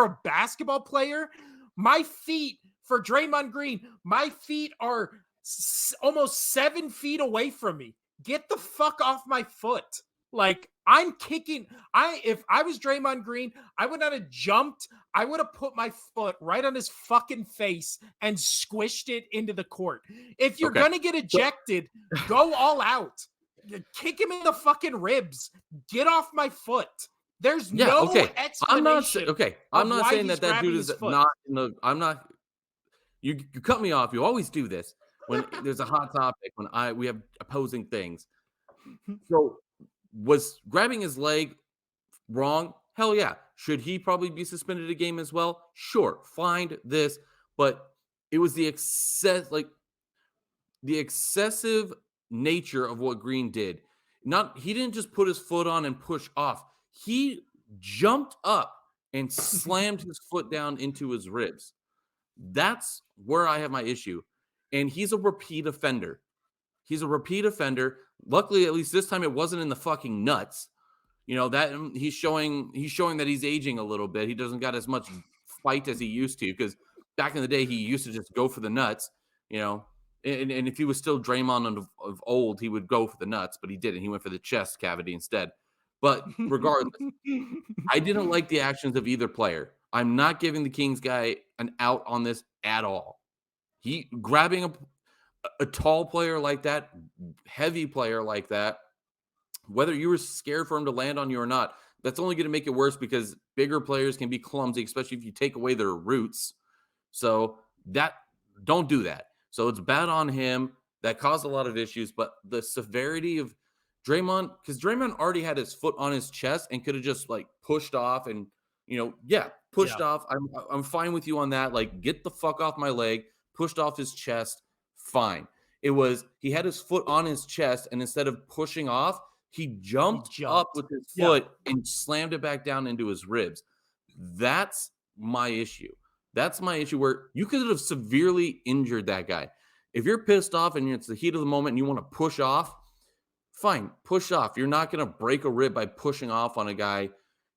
a basketball player. My feet for Draymond Green, my feet are almost 7 feet away from me. Get the fuck off my foot. Like, I'm kicking. If I was Draymond Green, I would not have jumped. I would have put my foot right on his fucking face and squished it into the court. If you're Okay. gonna get So ejected, go all out. Kick him in the fucking ribs. Get off my foot. There's yeah, no okay. explanation I'm of not why saying he's that that dude grabbing is his foot. not in the I'm not you cut me off. You always do this when there's a hot topic when I we have opposing things. So was grabbing his leg wrong? Hell yeah. Should he probably be suspended a game as well? Sure. Find this, but it was the excessive nature of what Green did. Not he didn't just put his foot on and push off. He jumped up and slammed his foot down into his ribs. That's where I have my issue. And he's a repeat offender. He's a repeat offender. Luckily, at least this time it wasn't in the fucking nuts. You know that he's showing that he's aging a little bit. He doesn't got as much fight as he used to because back in the day he used to just go for the nuts. You know, and if he was still Draymond of old, he would go for the nuts, but he didn't. He went for the chest cavity instead. But regardless, I didn't like the actions of either player. I'm not giving the Kings guy an out on this at all. He grabbing a tall player like that, heavy player like that, whether you were scared for him to land on you or not, that's only going to make it worse because bigger players can be clumsy, especially if you take away their roots. So that don't do that. So it's bad on him. That caused a lot of issues, but the severity of Draymond, because Draymond already had his foot on his chest and could have just like pushed off and yeah, pushed Yeah. off. I'm fine with you on that. Like, get the fuck off my leg, pushed off his chest, fine. It was he had his foot on his chest, and instead of pushing off, he He jumped up jumped. with his Yeah. foot and slammed it back down into his ribs. That's my issue. That's my issue where you could have severely injured that guy. If you're pissed off and it's the heat of the moment and you want to push off, fine, push off. You're not going to break a rib by pushing off on a guy.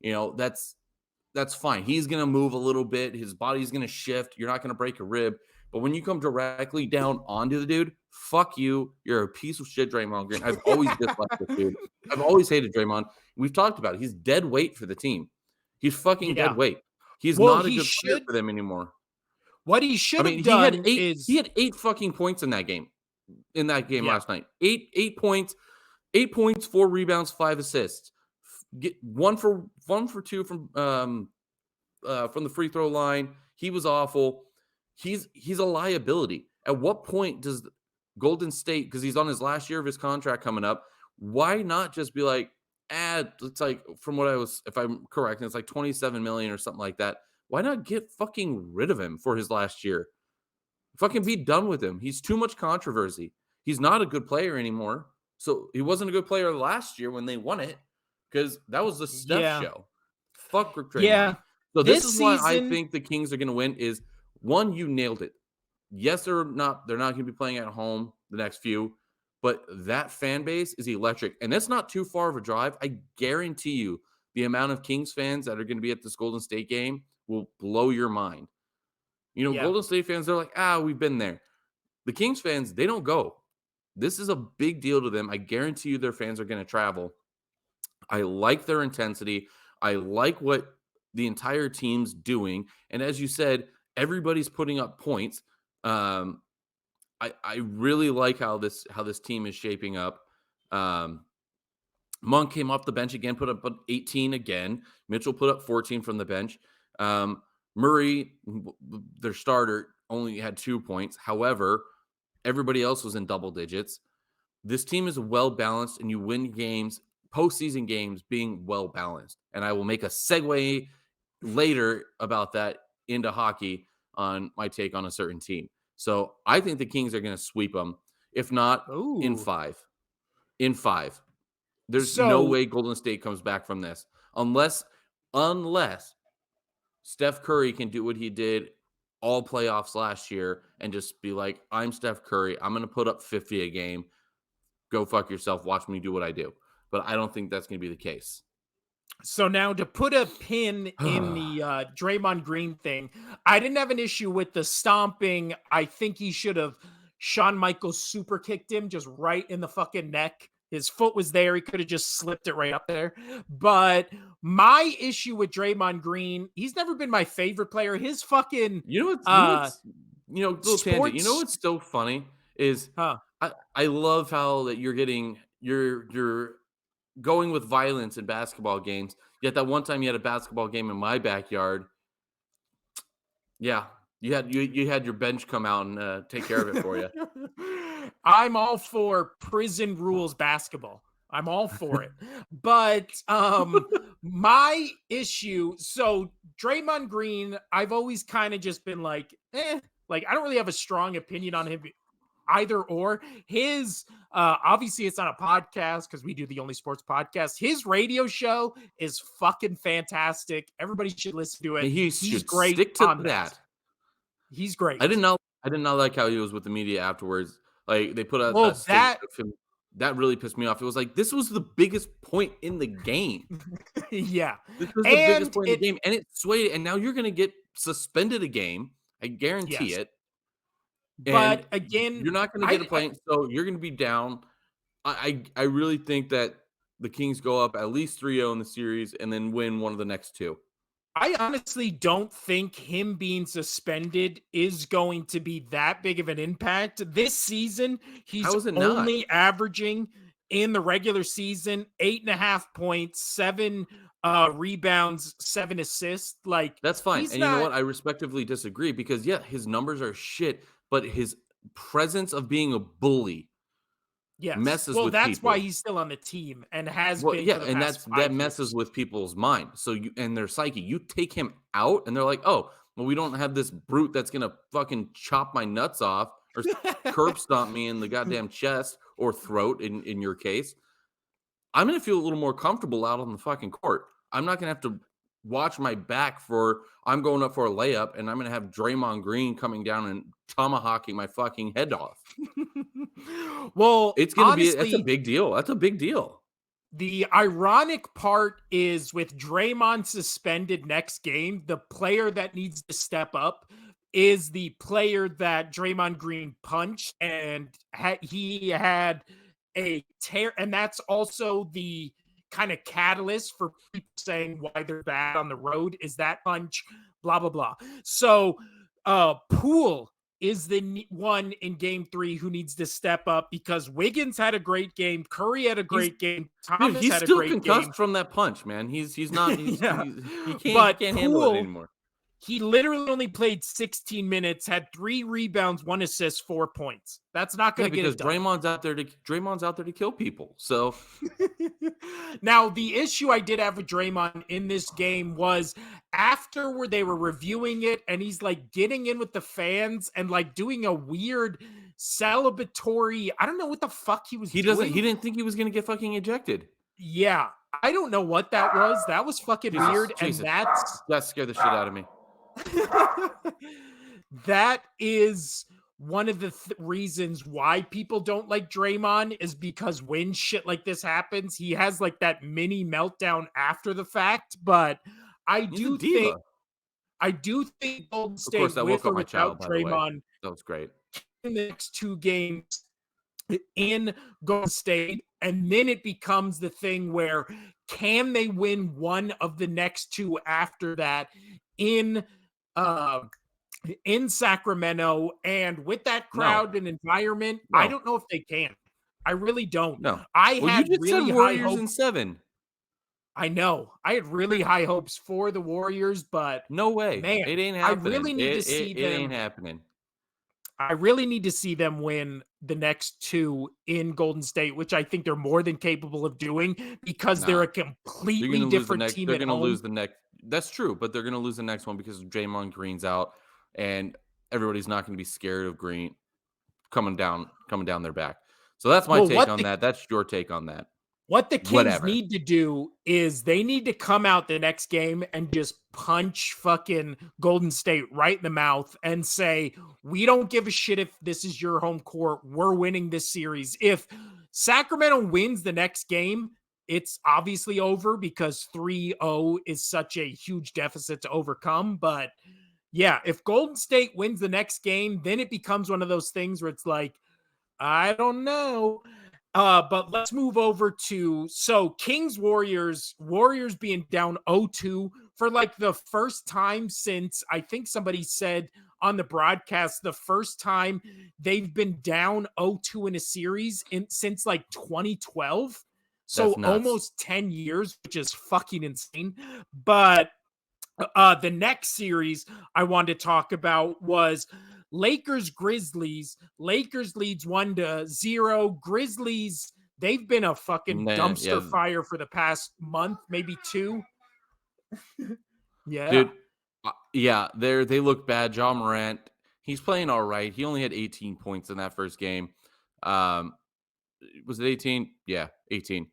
That's fine. He's going to move a little bit. His body's going to shift. You're not going to break a rib. But when you come directly down onto the dude, fuck you. You're a piece of shit, Draymond Green. I've always disliked this dude. I've always hated Draymond. We've talked about it. He's dead weight for the team. He's fucking dead Yeah. weight. He's Well, not a he good player should for them anymore. what he I should mean, have done he is had 8 fucking points in that game yeah. last night. 8 points, 8 points, 4 rebounds, 5 assists. Get 1 for 2 from the free throw line. He was awful. He's a liability. At what point does Golden State, because he's on his last year of his contract coming up, why not just be like, it's like from what I was, if I'm correct, and it's like 27 million or something like that. Why not get fucking rid of him for his last year? Fucking be done with him. He's too much controversy. He's not a good player anymore. So he wasn't a good player last year when they won it because that was the Steph Yeah. show. Fuck Rick Draymond. Yeah. So this This is why I season think the Kings are going to win. Is one, you nailed it. Yes, they're not. They're not going to be playing at home the next few, but that fan base is electric, and that's not too far of a drive. I guarantee you, the amount of Kings fans that are going to be at this Golden State game will blow your mind. yeah. Golden State fans, they're like, we've been there. The Kings fans, they don't go. This is a big deal to them. I guarantee you their fans are going to travel. I like their intensity. I like what the entire team's doing. And as you said, everybody's putting up points. I really like how this team is shaping up. Um, Monk came off the bench again, put up 18 again. Mitchell put up 14 from the bench. Murray, their starter, only had 2 points. However, everybody else was in double digits. This team is well balanced, and you win games, postseason games, being well balanced. And I will make a segue later about that into hockey on my take on a certain team. So I think the Kings are going to sweep them, if not in Ooh. 5. In 5. There's no So way Golden State comes back from this unless Steph Curry can do what he did all playoffs last year and just be like, I'm Steph Curry. I'm going to put up 50 a game. Go fuck yourself. Watch me do what I do. But I don't think that's going to be the case. So now to put a pin in the Draymond Green thing, I didn't have an issue with the stomping. I think he should have Shawn Michaels super kicked him just right in the fucking neck. His foot was there. He could have just slipped it right up there. But my issue with Draymond Green, he's never been my favorite player. His fucking Little tangent. You know sports what's so funny is huh. I love how that you're going with violence in basketball games. Yet that one time you had a basketball game in my backyard. Yeah, you had your bench come out and take care of it for you. I'm all for prison rules basketball. I'm all for it. But my issue, so Draymond Green, I've always kind of just been like, like I don't really have a strong opinion on him either or. His obviously it's on a podcast because we do the only sports podcast. His radio show is fucking fantastic. Everybody should listen to it. And he He's should great stick to on that. that. He's great. I did not like how he was with the media afterwards. Like they put out that Well, statement that of him. That really pissed me off. It was like this was the biggest point in the game. yeah. This was the biggest And point in the game, and it swayed. And now you're going to get suspended a game. I guarantee yes. it. And But again, you're not going to get a point, so you're going to be down. I really think that the Kings go up at least 3-0 in the series and then win one of the next 2. I honestly don't think him being suspended is going to be that big of an impact. This season, he's How is it not? only averaging in the regular season 8.5 points, 7 rebounds, 7 assists. Like That's fine. he's And you know not what? I respectively disagree because yeah, his numbers are shit, but his presence of being a bully yes. messes Well, with that's why people. he's still on the team and has Well, been yeah, for the and past that 5 messes years. with people's mind. So you and their psyche. You take him out, and they're like, "Oh, well, we don't have this brute that's gonna fucking chop my nuts off or curb stomp me in the goddamn chest or throat." In your case, I'm gonna feel a little more comfortable out on the fucking court. I'm not gonna have to watch my back for. I'm going up for a layup, and I'm gonna have Draymond Green coming down and tomahawking my fucking head off. well, It's gonna be. That's a honestly, big deal. That's a big deal. the ironic part is with Draymond suspended next game, the player that needs to step up is the player that Draymond Green punched, and he had a tear, and that's also the kind of catalyst for people saying why they're bad on the road is that punch, blah, blah, blah. So, Poole is the one in game 3 who needs to step up because Wiggins had a great game. Curry had a He's great game. Dude, Thomas he's had a still great game. concussed from that punch, man. He's not Yeah. he But can't handle it Poole, anymore. he literally only played 16 minutes, had 3 rebounds, 1 assist, 4 points. That's not going Yeah, to get because it done. Draymond's out there to kill people. So Now, the issue I did have with Draymond in this game was after where they were reviewing it and he's like getting in with the fans and like doing a weird celebratory, I don't know what the fuck he was he doing. didn't think he was gonna get fucking ejected. Yeah, I don't know what that was. That was fucking Jesus, weird. And Jesus. that's That scared the shit out of me. that is one of the reasons why people don't like Draymond is because when shit like this happens, he has like that mini meltdown after the fact. But I He's a do think diva. I do think Golden Of course, State I with woke up or my child, without by the way. Draymond That was great. in the next 2 games in Golden State, and then it becomes the thing where can they win one of the next 2 after that in uh in Sacramento, and with that No, crowd and environment, I no, don't know if they can. I really don't. no. I Well, you had just said really high Warriors in hopes. 7. I know. I had really high hopes for the Warriors, but No way. man, It ain't I happening. really need to see It ain't them. happening. I really need to see them win the next 2 in Golden State, which I think they're more than capable of doing because they're Nah. a completely different team They're at gonna home. lose the next That's true, but they're gonna lose the next one because Draymond Green's out, and everybody's not gonna be scared of Green coming down their back. So that's my Well, take on that. That's your take on that. what the Kings Whatever. need to do is they need to come out the next game and just punch fucking Golden State right in the mouth and say, we don't give a shit if this is your home court. We're winning this series. If Sacramento wins the next game, it's obviously over because 3-0 is such a huge deficit to overcome. But yeah, if Golden State wins the next game, then it becomes one of those things where it's like, I don't know. But let's move over to Kings Warriors being down 0-2 for like the first time since I think somebody said on the broadcast the first time they've been down 0-2 in a series since like 2012. So That's nuts. almost 10 years, which is fucking insane. But the next series I wanted to talk about was Lakers Grizzlies. Lakers leads 1-0. Grizzlies, they've been a fucking Nah, dumpster yeah, fire for the past month, maybe 2. Yeah. dude. Yeah, they look bad. John Morant, he's playing all right. He only had 18 points in that first game. Um, was it 18? Yeah, 18.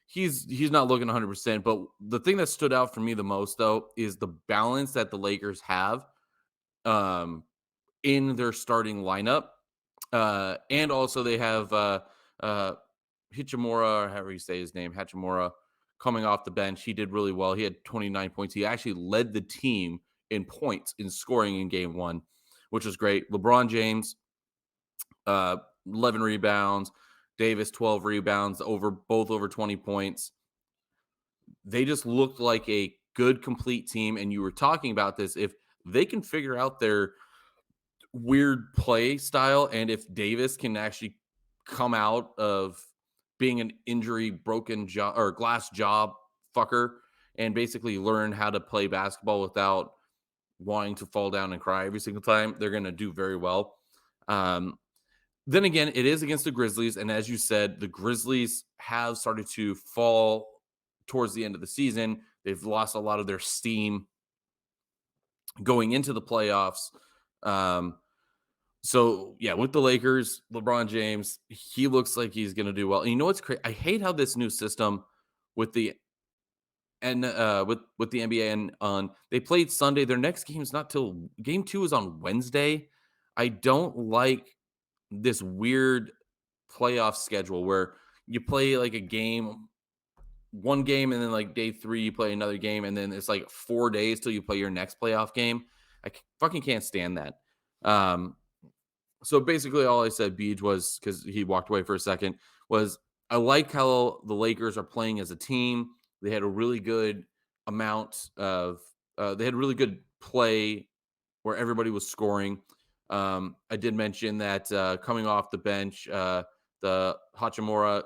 He's not looking 100%. But the thing that stood out for me the most, though, is the balance that the Lakers have um, in their starting lineup, and also they have uh, Hichimura, or however you say his name, Hachimura, coming off the bench. He did really well. He had 29 points. He actually led the team in points in scoring in game 1, which was great. LeBron James, uh, 11 rebounds. Davis, 12 rebounds, both over 20 points. They just looked like a good, complete team. And you were talking about this. If they can figure out their weird play style, and if Davis can actually come out of being an injury broken job or glass job fucker and basically learn how to play basketball without wanting to fall down and cry every single time, they're going to do very well. Um, then again, it is against the Grizzlies, and as you said, the Grizzlies have started to fall towards the end of the season. They've lost a lot of their steam going into the playoffs. Um, So yeah, with the Lakers, LeBron James, he looks like he's going to do well. And you know what's crazy? I hate how this new system with the with the NBA and on they played Sunday. Their next game is not till game 2 is on Wednesday. I don't like this weird playoff schedule where you play like a game, one game, and then like day 3 you play another game, and then it's like 4 days till you play your next playoff game. Fucking can't stand that. So basically, all I said, Beej, was because he walked away for a second, was I like how the Lakers are playing as a team. They had a really good amount of they had really good play where everybody was scoring. I did mention that coming off the bench, the Hachimura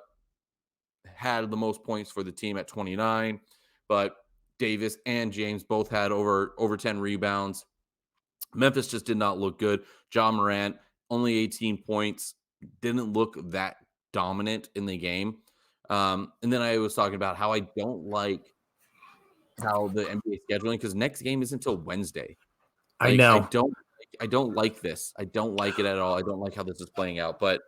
had the most points for the team at 29, but Davis and James both had over 10 rebounds. Memphis just did not look good. John Morant, only 18 points, didn't look that dominant in the game. And then I was talking about how I don't like how the NBA scheduling, because next game isn't until Wednesday. I Like know. I don't like this. I don't like it at all. I don't like how this is playing out. But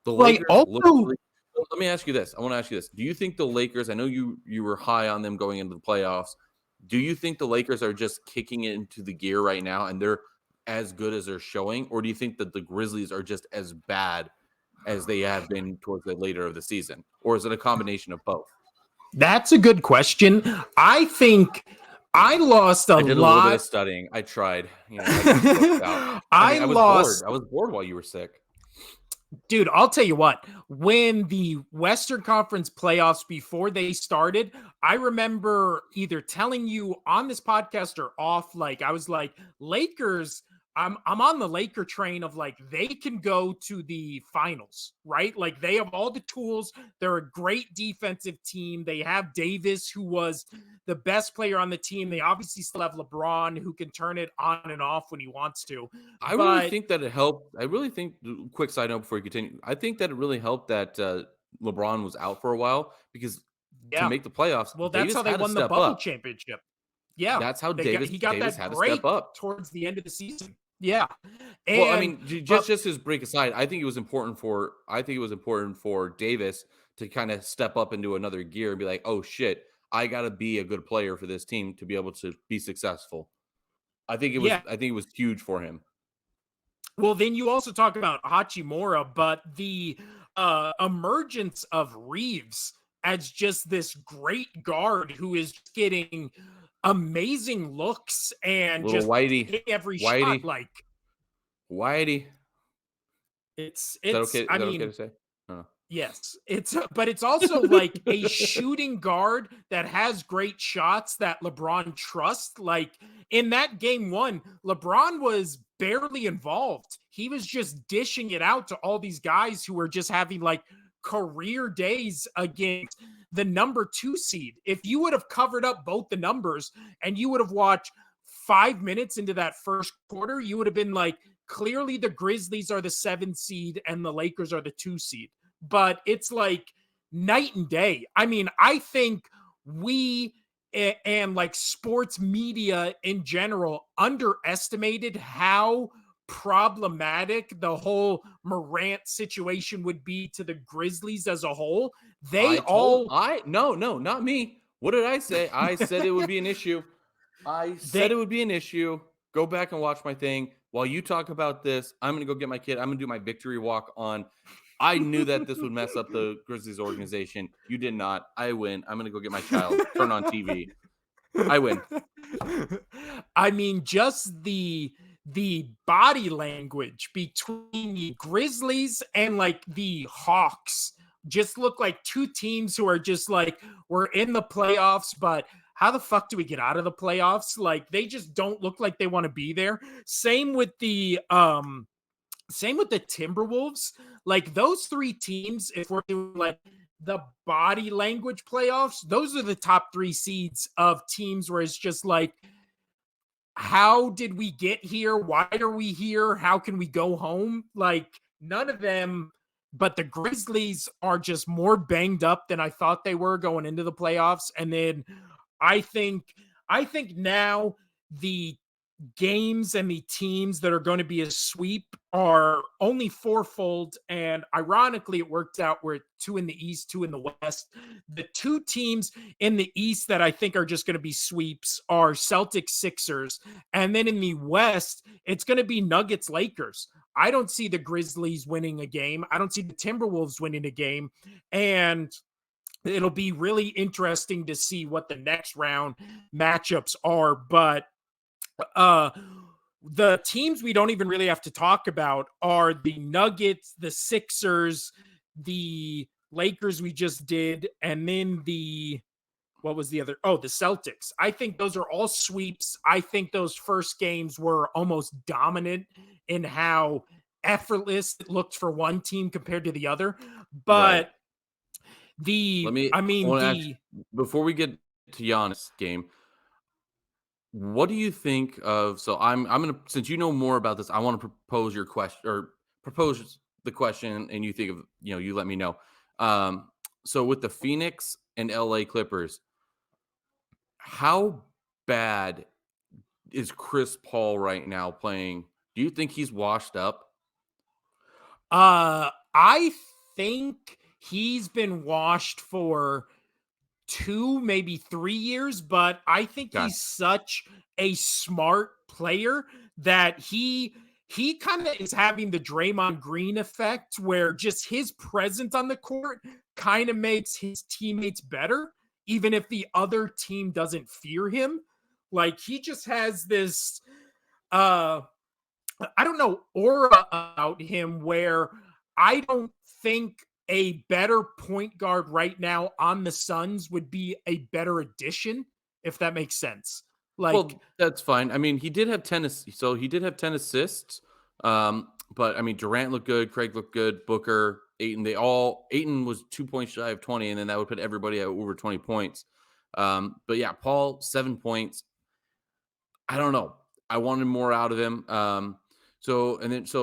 the Like, Lakers look also, really. Well, let me ask you this. I want to ask you this. Do you think the Lakers? I know you were high on them going into the playoffs. Do you think the Lakers are just kicking it into the gear right now and they're as good as they're showing, or do you think that the Grizzlies are just as bad as they have been towards the later of the season, or is it a combination of both? that's a good question. I think I lost a I did a little bit lot. of studying. I tried. I just looked out. I I mean, I was bored. lost I was bored while you were sick. Dude, I'll tell you what, when the Western Conference playoffs before they started, I remember either telling you on this podcast or off, like I was like, Lakers, I'm on the Laker train of like they can go to the finals, right? Like they have all the tools. They're a great defensive team. They have Davis, who was the best player on the team. They obviously still have LeBron, who can turn it on and off when he wants to. I really But think that it helped. I really think, quick side note before you continue, I think that it really helped that LeBron was out for a while, because to yeah, make the playoffs, well, that's Davis how they had to won the step bubble up. championship. Yeah, That's how he got Davis that had to step break up. towards the end of the season. Yeah. Well, I And mean, but just his break aside, I think it was important for Davis to kind of step up into another gear and be like, "Oh shit, I got to be a good player for this team to be able to be successful." yeah, I think it was huge for him. well, then you also talk about Hachimura, but the emergence of Reeves as just this great guard who is getting amazing looks and Little just Whitey, hit every shot. Whitey, Like Whitey. it's I Is that okay mean, to say? Oh. yes, but it's also like a shooting guard that has great shots that LeBron trusts. Like in that game one, LeBron was barely involved. He was just dishing it out to all these guys who were just having like career days against the number 2 seed. If you would have covered up both the numbers and you would have watched 5 minutes into that first quarter, you would have been like, clearly the Grizzlies are the 7 seed and the Lakers are the 2 seed, but it's like night and day. I mean, I think we and like sports media in general underestimated how problematic the whole Morant situation would be to the Grizzlies as a whole. They all No, not me. What did I say? I said it would be an issue. I said they it would be an issue. Go back and watch my thing. While you talk about this, I'm going to go get my kid. I'm going to do my victory walk on. I knew that this would mess up the Grizzlies organization. You did not. I win. I'm going to go get my child. Turn on TV. I win. I mean, just the body language between the Grizzlies and like the Hawks just look like two teams who are just like, we're in the playoffs, but how the fuck do we get out of the playoffs? Like they just don't look like they want to be there. Same with the Timberwolves. Like those three teams, if we're doing like the body language playoffs, those are the top 3 seeds of teams where it's just like, how did we get here? Why are we here? How can we go home? Like none of them, but the Grizzlies are just more banged up than I thought they were going into the playoffs. And then I think I think now the games and the teams that are going to be a sweep are only fourfold. And ironically, it worked out where 2 in the East, 2 in the West. The 2 teams in the East that I think are just going to be sweeps are Celtics, Sixers. And then in the West, it's going to be Nuggets, Lakers. I don't see the Grizzlies winning a game. I don't see the Timberwolves winning a game. And it'll be really interesting to see what the next round matchups are. But uh the teams we don't even really have to talk about are the Nuggets, the Sixers, the Lakers we just did, and then the what was the other? Oh, the Celtics. I think those are all sweeps. I think those first games were almost dominant in how effortless it looked for one team compared to the other. Right. But the, I I mean, want to ask the before we get to Giannis game. What do you think of? So I'm gonna since you know more about this, I want to propose your question or propose the question, and you think of you let me know. Um, so with the Phoenix and LA Clippers, how bad is Chris Paul right now playing? Do you think he's washed up? I think he's been washed for 2, maybe 3 years, but I think Okay. he's such a smart player that he kind of is having the Draymond Green effect where just his presence on the court kind of makes his teammates better, even if the other team doesn't fear him. Like he just has this uh I don't know, aura about him where I don't think a better point guard right now on the Suns would be a better addition, if that makes sense. Like, Well, that's fine. I mean, he did have 10 so he did have 10 assists. But I mean, Durant looked good, Craig looked good, Booker, Aiton, Aiton was 2 points shy of 20, and then that would put everybody at over 20 points. But yeah, Paul, 7 points. I don't know. I wanted more out of him. So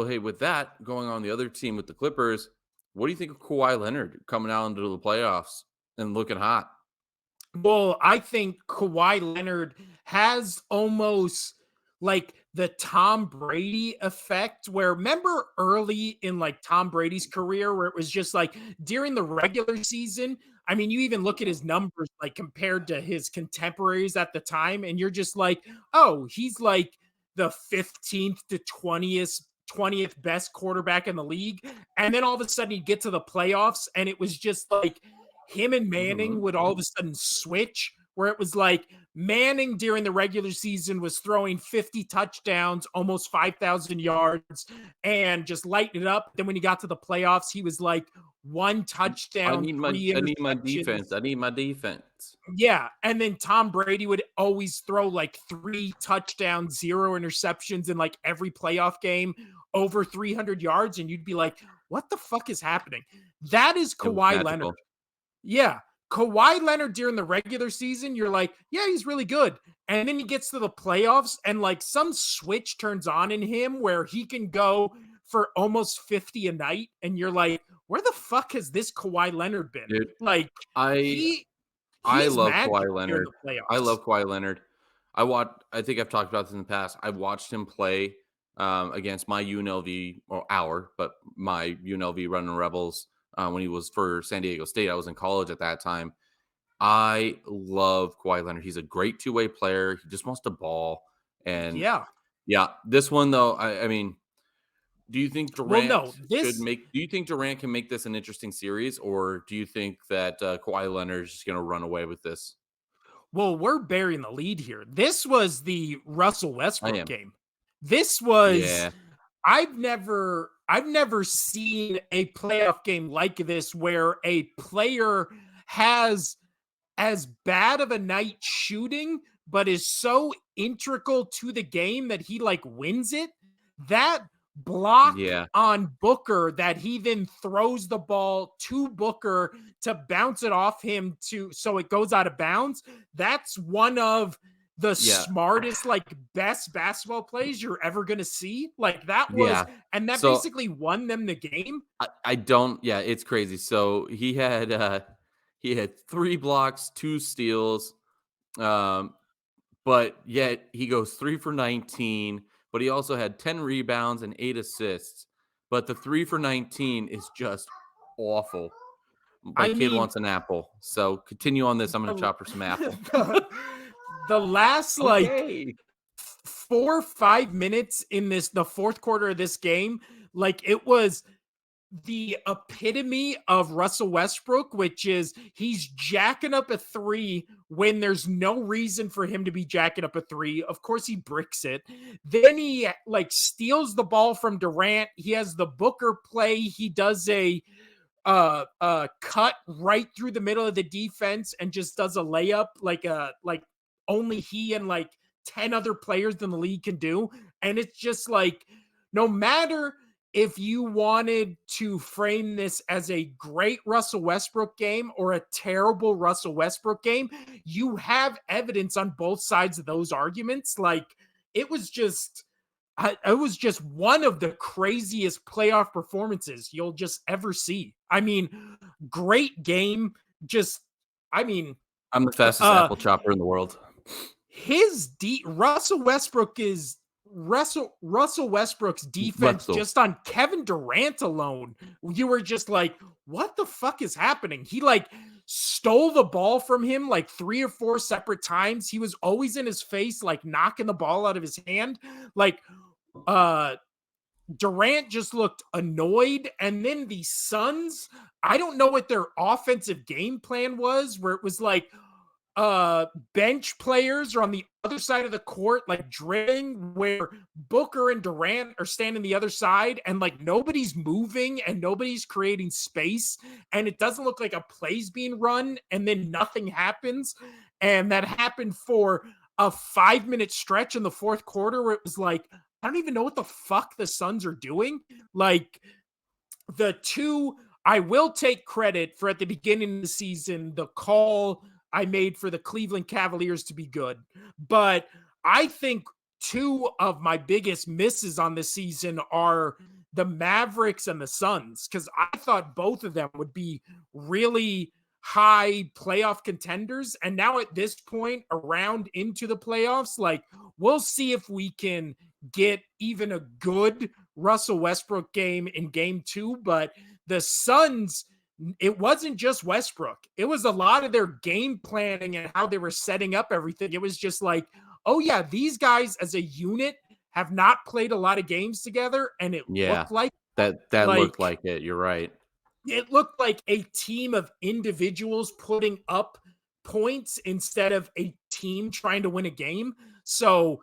hey, with that going on the other team with the Clippers, what do you think of Kawhi Leonard coming out into the playoffs and looking hot? well, I think Kawhi Leonard has almost like the Tom Brady effect, where remember early in like Tom Brady's career, where it was just like during the regular season. I mean, you even look at his numbers like compared to his contemporaries at the time, and you're just like, oh, he's like the 15th to 20th best quarterback in the league. And then all of a sudden he'd get to the playoffs, and it was just like him and Manning Mhm. would all of a sudden switch, where it was like Manning during the regular season was throwing 50 touchdowns, almost 5,000 yards, and just lighting it up. Then when he got to the playoffs, he was like one touchdown, three I need my interceptions. defense. I need my defense. Yeah, and then Tom Brady would always throw like 3 touchdowns, 0 interceptions in like every playoff game, over 300 yards, and you'd be like, "What the fuck is happening?" That is It was Kawhi Leonard. magical. Yeah. Kawhi Leonard during the regular season, you're like, yeah, he's really good. And then he gets to the playoffs and like some switch turns on in him where he can go for almost 50 a night. And you're like, where the fuck has this Kawhi Leonard been? Dude, Like I he I he's love magic Kawhi during Leonard. the I playoffs. love Kawhi Leonard. I think I've talked about this in the past. I watched him play against my UNLV or but my UNLV Running Rebels when he was for San Diego State. I was in college at that time. I love Kawhi Leonard. He's a great two-way player. He just wants to ball. And Yeah. yeah, this one though, I mean, Well, no, this do you think Durant can make this an interesting series, or do you think that Kawhi Leonard is just going to run away with this? well, we're bearing the lead here. This was the Russell I Westbrook am. game. This was Yeah. I've never seen a playoff game like this where a player has as bad of a night shooting, but is so integral to the game that he like wins it. That block Yeah. on Booker that he then throws the ball to Booker to bounce it off him to so it goes out of bounds. That's one of the Yeah. smartest, like best basketball plays you're ever gonna see. Like that was, Yeah. and that So basically won them the game. I don't yeah, it's crazy. So he had 3 blocks, 2 steals, um, but yet he goes 3 for 19, but he also had 10 rebounds and 8 assists. But the 3 for 19 is just awful. My I kid mean, wants an apple. So continue on this. I'm gonna the, chop her some apple. the last like Okay. 4 or 5 minutes in the fourth quarter of this game, like it was the epitome of Russell Westbrook, which is he's jacking up a three when there's no reason for him to be jacking up a three. Of course, he bricks it. Then he like steals the ball from Durant. He has the Booker play. He does a cut right through the middle of the defense and just does a layup like only he and like 10 other players in the league can do. And it's just like, no matter if you wanted to frame this as a great Russell Westbrook game or a terrible Russell Westbrook game, you have evidence on both sides of those arguments. Like, it was just it was just one of the craziest playoff performances you'll just ever see. I mean, great game. Just, I mean, I'm the fastest uh, apple chopper in the world. Russell Westbrook's defense Wetzel. just on Kevin Durant alone, you were just like, what the fuck is happening? He like stole the ball from him like 3 or 4 separate times. He was always in his face, like knocking the ball out of his hand. Like, uh Durant just looked annoyed. And then the Suns, I don't know what their offensive game plan was, where it was like bench players are on the other side of the court, like dribbling, where Booker and Durant are standing the other side, and like nobody's moving and nobody's creating space, and it doesn't look like a play's being run, and then nothing happens. And that happened for a 5-minute stretch in the fourth quarter where it was like, I don't even know what the fuck the Suns are doing. Like, the two, I will take credit for at the beginning of the season, the call I made for the Cleveland Cavaliers to be good. But I think two of my biggest misses on the season are the Mavericks and the Suns, because I thought both of them would be really high playoff contenders. And now at this point, around into the playoffs, like, we'll see if we can get even a good Russell Westbrook game in game 2. But the Suns, it wasn't just Westbrook. It was a lot of their game planning and how they were setting up everything. It was just like, oh yeah, these guys as a unit have not played a lot of games together, and it Yeah, looked like that looked like like it. You're right. it looked like a team of individuals putting up points instead of a team trying to win a game. So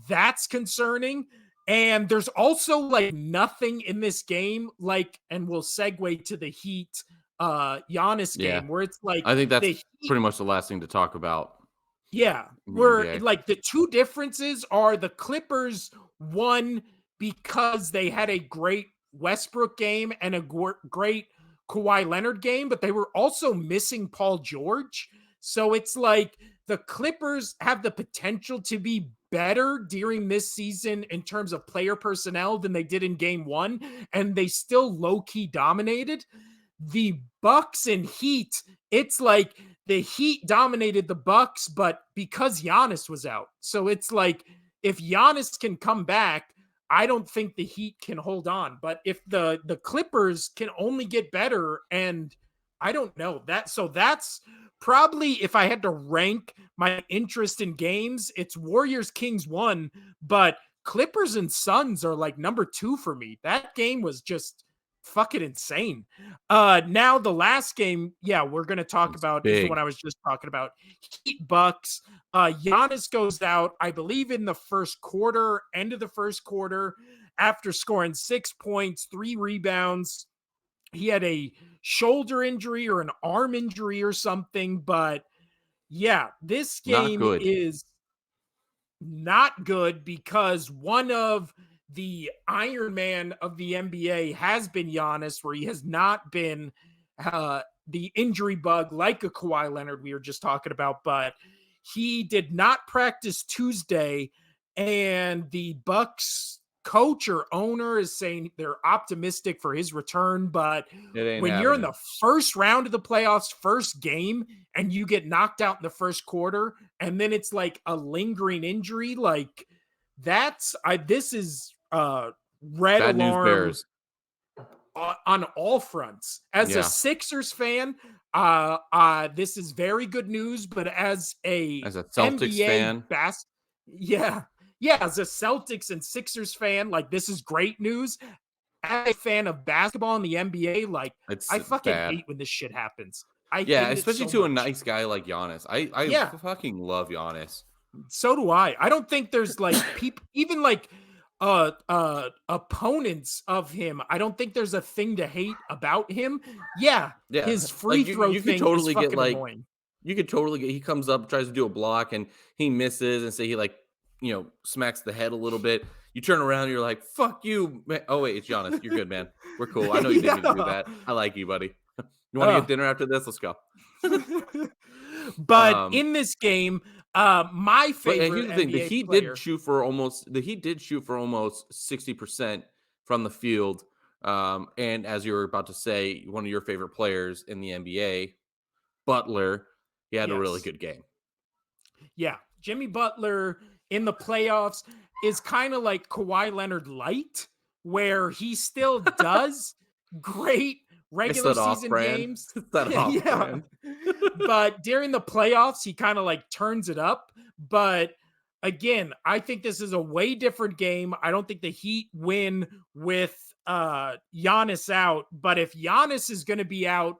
that's concerning. And there's also like nothing in this game, like, and we'll segue to the Heat Giannis Yeah, game, where it's like I think that's the Heat, pretty much the last thing to talk about yeah, in the where NBA. like the two differences are the Clippers won because they had a great Westbrook game and a great Kawhi Leonard game, but they were also missing Paul George. So it's like the Clippers have the potential to be better during this season in terms of player personnel than they did in game 1, and they still low key dominated. The Bucks and Heat, it's like the Heat dominated the Bucks, but because Giannis was out. So it's like, if Giannis can come back, I don't think the Heat can hold on. But if the Clippers can only get better, and I don't know that, so that's probably, if I had to rank my interest in games, it's Warriors Kings 1, but Clippers and Suns are like number 2 for me. That game was just fucking insane. Now the last game, yeah, we're gonna talk It's about is the one big. I was just talking about. Heat Bucks. Giannis goes out, I believe, in the first quarter, end of the first quarter, after scoring 6 points, 3 rebounds. He had a shoulder injury or an arm injury or something, but yeah, this Not game good. is not good because one of the Iron Man of the NBA has been Giannis, where he has not been the injury bug like a Kawhi Leonard we were just talking about, but he did not practice Tuesday, and the Bucks coach or owner is saying they're optimistic for his return. But It ain't when you're in happening. the first round of the playoffs, first game, and you get knocked out in the first quarter, and then it's like a lingering injury, like, this is red Bad news alarm bears. on all fronts. As a Yeah, Sixers fan, this is very good news. But as a as a Celtics NBA fan, yeah, yeah, as a Celtics and Sixers fan, like, this is great news. As a fan of basketball in the NBA, like, it's I fucking bad. hate when this shit happens. I Yeah, hate it especially so to a much. nice guy like Giannis. I Yeah, fucking love Giannis. so do I. I don't think there's like people, even like opponents of him. I don't think there's a thing to hate about him. Yeah, Yeah, his free like throw you could thing is totally get fucking like annoying. you could totally get he comes up, tries to do a block, and he misses, and say he like smacks the head a little bit. You turn around, and you're like, "Fuck you!" Man. Oh wait, it's Giannis. You're good, man. We're cool. I know you didn't mean to do Yeah. that. I like you, buddy. You want to Uh. get dinner after this? Let's go. But um, in this game, my but favorite here's the thing: NBA player. the Heat did shoot for almost 60% from the field. And as you were about to say, one of your favorite players in the NBA, Butler, he had a really Yes. good game. Yeah. Jimmy Butler in the playoffs is kind of like Kawhi Leonard light, where he still does great It's regular that season off-brand. games. It's that Yeah. off-brand. But during the playoffs, he kind of like turns it up. But again, I think this is a way different game. I don't think the Heat win with Giannis out. But if Giannis is going to be out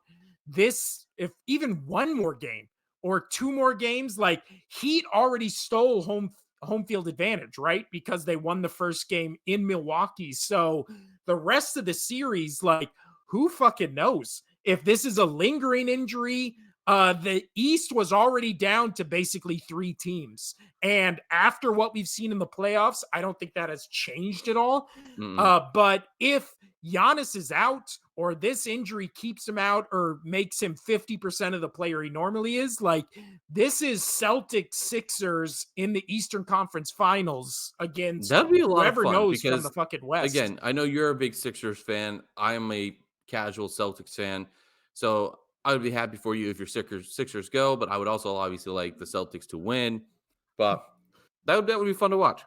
if even one more game or two more games, like Heat already stole home field advantage, right? Because they won the first game in Milwaukee. So the rest of the series, like, who fucking knows? If this is a lingering injury, the East was already down to basically three teams. And after what we've seen in the playoffs, I don't think that has changed at all. Mm-mm. But if Giannis is out or this injury keeps him out or makes him 50% of the player he normally is, like, this is Celtics Sixers in the Eastern Conference Finals against That'd be a lot of whoever fun knows from the because, fucking West. again, I know you're a big Sixers fan. I am a casual Celtics fan. So I would be happy for you if your Sixers go, but I would also obviously like the Celtics to win. But that would be fun to watch.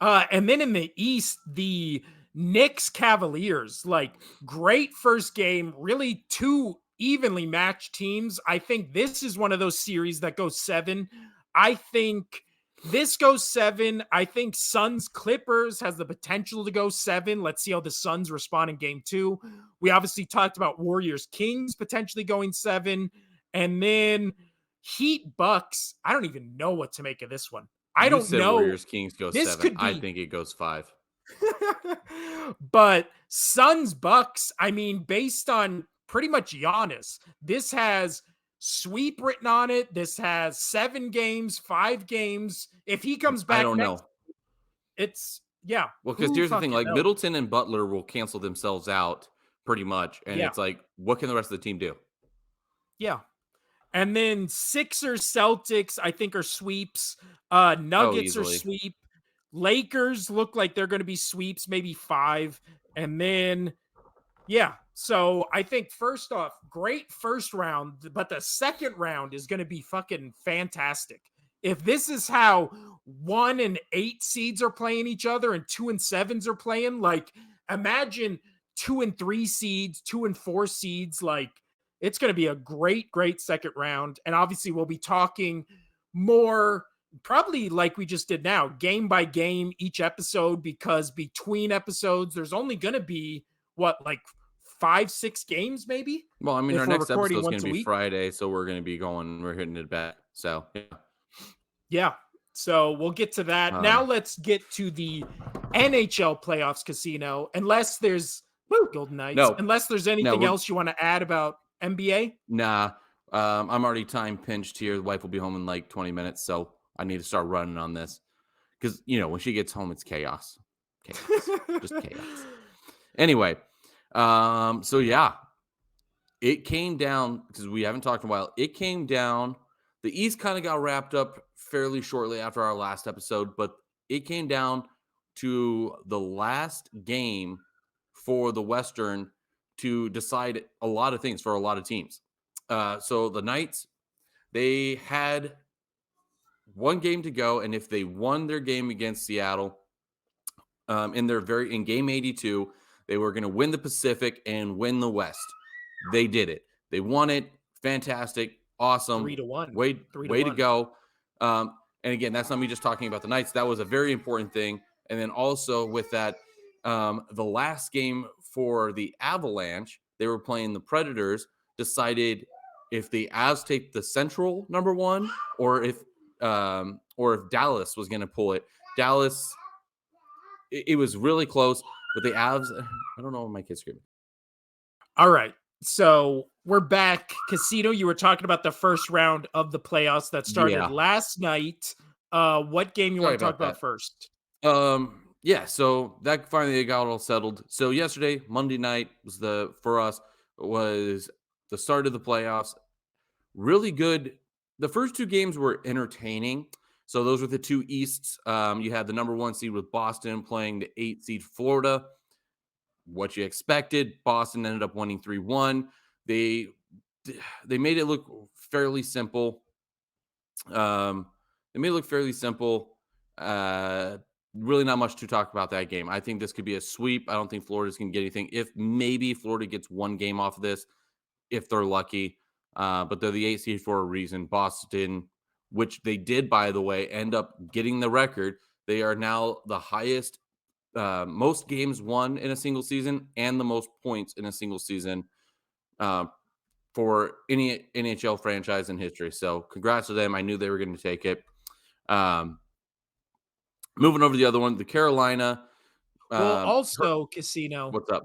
And then in the East, the Knicks Cavaliers, like, great first game, really two evenly matched teams. I think this is one of those series that goes seven. I think this goes seven. I think Suns Clippers has the potential to go seven. Let's see how the Suns respond in game two. We obviously talked about Warriors Kings potentially going seven. And then Heat Bucks. I don't even know what to make of this one. I You don't said know. Warriors Kings go This 7. could I be, think it goes 5. but Suns Bucks, I mean, based on pretty much Giannis, this has sweep written on it. This has 7 games, 5 games. If he comes I back don't next, know. it's, yeah, Well, because who here's the thing, fucking like knows? Middleton and Butler will cancel themselves out pretty much. And Yeah, it's like, what can the rest of the team do? yeah. And then Sixers, Celtics, I think are sweeps. Oh, Nuggets are easily. sweep. Lakers look like they're going to be sweeps, maybe 5. And then yeah. So I think first off, great first round, but the second round is going to be fucking fantastic. If this is how 1 and 8 seeds are playing each other and 2 and 7s are playing, like, imagine 2 and 3 seeds, 2 and 4 seeds. Like, it's going to be a great, great second round. And obviously, we'll be talking more probably like we just did now, game by game each episode, because between episodes, there's only going to be what, like 5, 6 games, maybe, Well, I mean, if our we're next recording episode is going once to a be week. Friday. So we're hitting it back. So, yeah. Yeah. So we'll get to that. Now Um, let's get to the NHL playoffs, Casino. Unless there's Golden Knights, no, unless there's no, anything else you want to add about NBA. nah. I'm already time pinched here. The wife will be home in like 20 minutes. So I need to start running on this because, when she gets home, it's chaos. Chaos. Just chaos. Anyway, so yeah, it came down because we haven't talked in a while. It came down. The East kind of got wrapped up fairly shortly after our last episode, but it came down to the last game for the Western to decide a lot of things for a lot of teams. So the Knights, they had one game to go, and if they won their game against Seattle, in game 82, they were going to win the Pacific and win the West. They did it. They won it. Fantastic. three Awesome. to one. Three to Way to one. go. And again, that's not me just talking about the Knights. That was a very important thing. And then also with that, the last game for the Avalanche, they were playing the Predators, decided if the Avs take the Central number one, or if Dallas was going to pull it. Dallas it was really close, but the Avs, I don't know what my kid's screaming. All right. So we're back. Casino, you were talking about the first round of the playoffs that started Yeah, last night. What game you sorry want to talk about about that. first? Yeah, so that finally got all settled. So yesterday, Monday night was for us was the start of the playoffs. Really good. The first two games were entertaining. So those were the two Easts. You had the number one seed with Boston playing the eight seed Florida. What you expected. Boston ended up winning 3-1. They they made it look fairly simple. Um, they made it look fairly simple. Uh, really not much to talk about that game. I think this could be a sweep. I don't think Florida's going to get anything. If maybe Florida gets one game off of this, if they're lucky. But they're the eight seed for a reason. Boston, which they did, by the way, end up getting the record. They are now the highest, most games won in a single season and the most points in a single season uh, for any NHL franchise in history. So congrats to them. I knew they were going to take it. Um, moving over to the other one, the Carolina. Well, Um, also, Casino, what's up?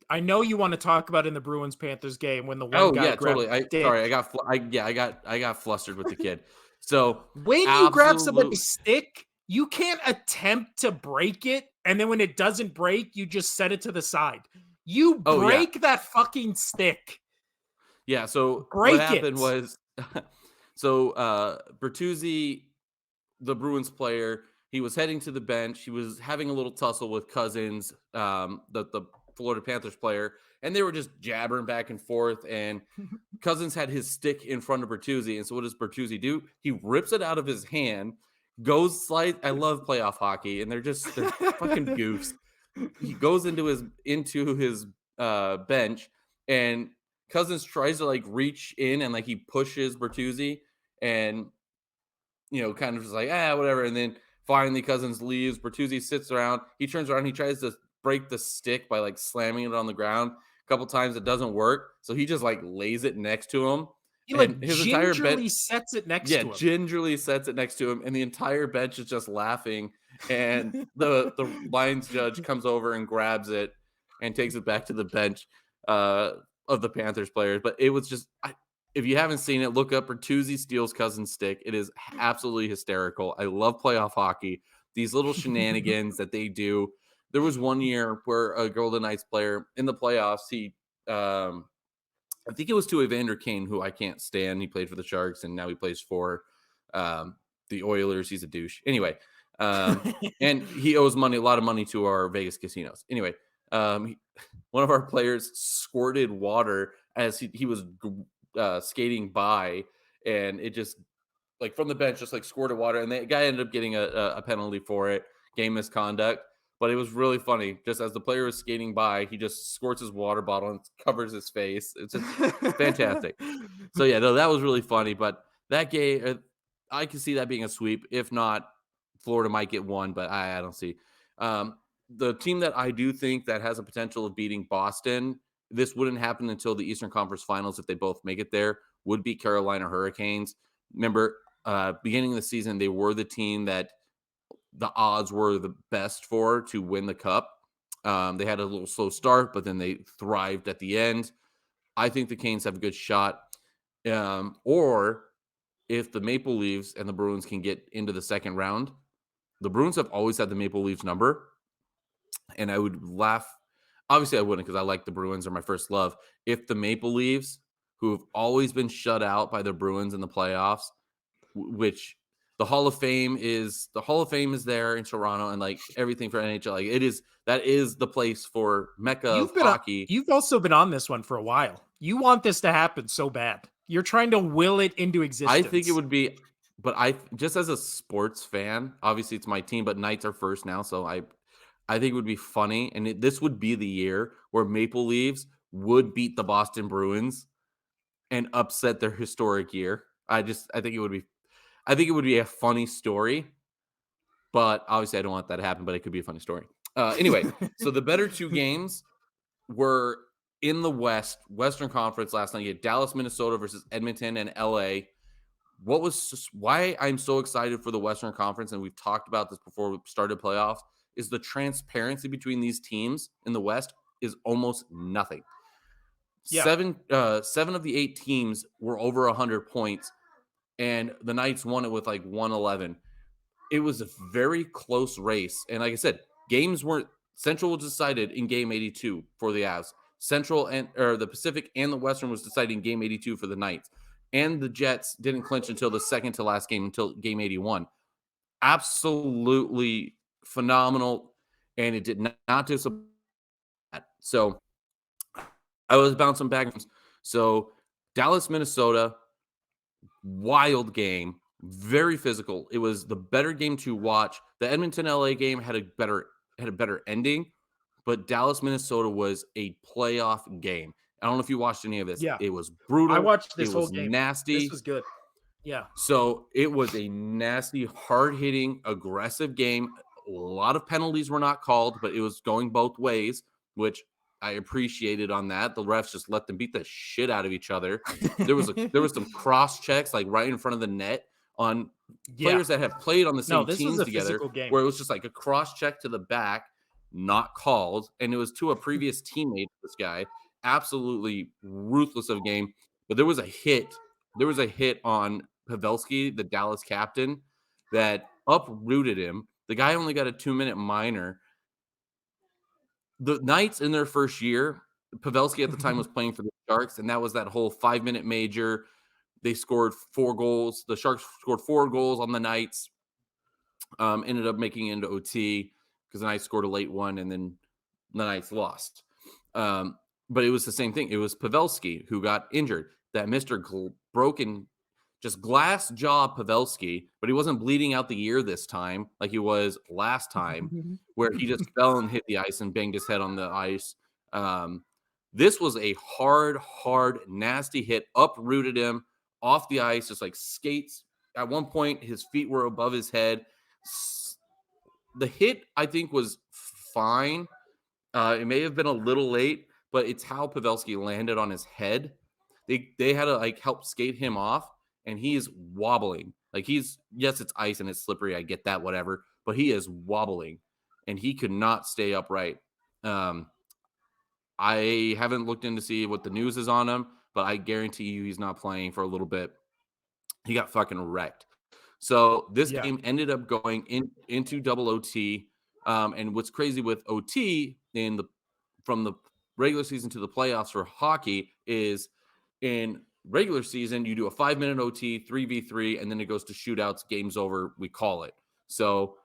I know you want to talk about in the Bruins Panthers game when the one Oh guy yeah, grabbed totally. the I stick. sorry, I got flustered with the kid. So When you grab absolute. somebody's stick, you can't attempt to break it, and then when it doesn't break, you just set it to the side. You Oh yeah, break that fucking stick. yeah. So what Break happened it. was, Bertuzzi, the Bruins player, he was heading to the bench. He was having a little tussle with Cousins, the Florida Panthers player, and they were just jabbering back and forth. And Cousins had his stick in front of Bertuzzi, and so what does Bertuzzi do? He rips it out of his hand, goes slide. I love playoff hockey, and they're fucking goofs. He goes into his bench, and Cousins tries to like reach in and like he pushes Bertuzzi, and kind of just like, whatever. And then finally, Cousins leaves. Bertuzzi sits around. He turns around. He tries to break the stick by like slamming it on the ground. A couple times it doesn't work. So he just like lays it next to him. He, And like, his entire bench, gingerly sets it next yeah, to him. gingerly sets it next to him. And the entire bench is just laughing. And the Lions judge comes over and grabs it and takes it back to the bench uh, of the Panthers players. But it was just, if you haven't seen it, look up Bertuzzi steals Cousins stick. It is absolutely hysterical. I love playoff hockey. These little shenanigans that they do. There was one year where a Golden Knights player in the playoffs, I think it was to Evander Kane, who I can't stand. He played for the Sharks and now he plays for um, the Oilers. He's a douche. Anyway, and he owes a lot of money to our Vegas casinos. Anyway, one of our players squirted water as he was skating by, and it just like from the bench just like squirted water, and the guy ended up getting a penalty for it, game misconduct. But it was really funny. Just as the player was skating by, he just squirts his water bottle and covers his face. It's just fantastic. So yeah, no, that was really funny. But that game, I can see that being a sweep. If not, Florida might get one, but I don't see. Um, the team that I do think that has a potential of beating Boston, this wouldn't happen until the Eastern Conference Finals if they both make it there, would be Carolina Hurricanes. Remember, beginning of the season, they were the team that the odds were the best for to win the cup. They had a little slow start, but then they thrived at the end. I think the Canes have a good shot. Or if the Maple Leafs and the Bruins can get into the second round, the Bruins have always had the Maple Leafs number. And I would laugh. Obviously, I wouldn't because I like the Bruins are my first love. If the Maple Leafs, who have always been shut out by the Bruins in the playoffs, which the Hall of Fame is there in Toronto, and like everything for NHL, like that is the place for mecca of hockey. You've also been on this one for a while. You want this to happen so bad. You're trying to will it into I think it existence. would be, but I just as a sports fan, obviously it's my team, but Knights are first now, so I think it would be funny, and this would be the year where Maple Leafs would beat the Boston Bruins and upset their historic year. I think it would be a funny story, but obviously I don't want that to happen, but it could be a funny story. Anyway, so the better two games were in the Western Conference last night. You had Dallas, Minnesota versus Edmonton and LA. Why I'm so excited for the Western Conference, and we've talked about this before we started playoffs, is the transparency between these teams in the West is almost nothing. Yeah. Seven of the 8 teams were over 100 points, and the Knights won it with like 111. It was a very close race. And like I said, games weren't Central was decided in game 82 for the Avs. Central and or the Pacific and the Western was decided in game 82 for the Knights. And the Jets didn't clinch until the second to last game until game 81. Absolutely phenomenal. And it did not disappoint. So I was bouncing back. So Dallas, Minnesota, wild game, very physical. It was the better game to watch. The Edmonton LA game had a better ending, but Dallas Minnesota was a playoff game. I don't know if you watched any of this. Yeah. It was I brutal. watched It this whole was game. This nasty. was good. Yeah. So it was a nasty, hard hitting, aggressive game. A lot of penalties were not called, but it was going both ways, which I appreciated on that. The refs just let them beat the shit out of each other. There was some cross checks like right in front of the net on Yeah. players that have played on the No, same this was teams a together, physical game. where it was just like a cross check to the back, not called, and it was to a previous teammate of this guy. Absolutely ruthless of game. But there was a hit on Pavelski, the Dallas captain, that uprooted him. The guy only got a 2-minute minor. The Knights in their first year, Pavelski at the time was playing for the Sharks, and that was that whole 5-minute major. They scored 4 goals. The Sharks scored 4 goals on the Knights. Ended up making it into OT because the Knights scored a late one, and then the Knights lost. Um, but it was the same thing. It was Pavelski who got injured. That Mister broken, just glass jaw Pavelski, but he wasn't bleeding out the ear this time like he was last time, where he just fell and hit the ice and banged his head on the ice. Um, this was a hard, nasty hit, uprooted him off the ice, just like skates. At one point, his feet were above his head. The hit, I think, was fine. It may have been a little late, but it's how Pavelski landed on his head. They had to like help skate him off, and he is wobbling. Like yes, it's ice and it's slippery. I get that, whatever, but he is wobbling, and he could not stay upright. Um, I haven't looked in to see what the news is on him, but I guarantee you he's not playing for a little bit. He got fucking wrecked. So this Yeah. game ended up going into double OT. And what's crazy with OT from the regular season to the playoffs for hockey is in regular season you do a 5-minute OT, 3v3, and then it goes to shootouts. Game's over. We call it. So